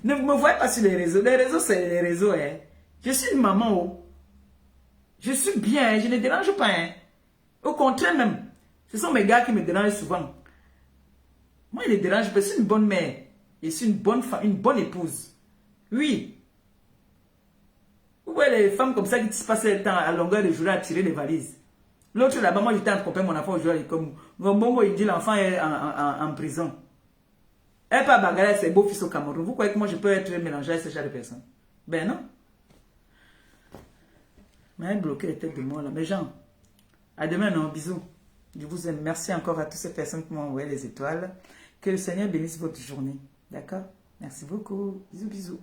Speaker 1: Ne me voyez pas sur les réseaux. Les réseaux, c'est les réseaux. Hein. Je suis une maman. Oh. Je suis bien. Je ne dérange pas. Hein. Au contraire même. Ce sont mes gars qui me dérangent souvent. Moi, il les dérange. Je suis une bonne mère. Je suis une bonne femme, une bonne épouse. Oui. Vous voyez les femmes comme ça qui se passent le temps à longueur de journée à tirer les valises. L'autre là-bas, moi j'étais en train de mon enfant aujourd'hui comme Ngombongo, il dit l'enfant est en prison. Elle pas bagarre ses beaux-fils au Cameroun. Vous croyez que moi je peux être mélangé avec ce genre de personnes? Ben non. Mais elle bloquait les têtes de moi là. Mais Jean, à demain, non, bisous. Je vous aime. Merci encore à toutes ces personnes qui m'ont envoyé les étoiles. Que le Seigneur bénisse votre journée. D'accord? Merci beaucoup. Bisous, bisous.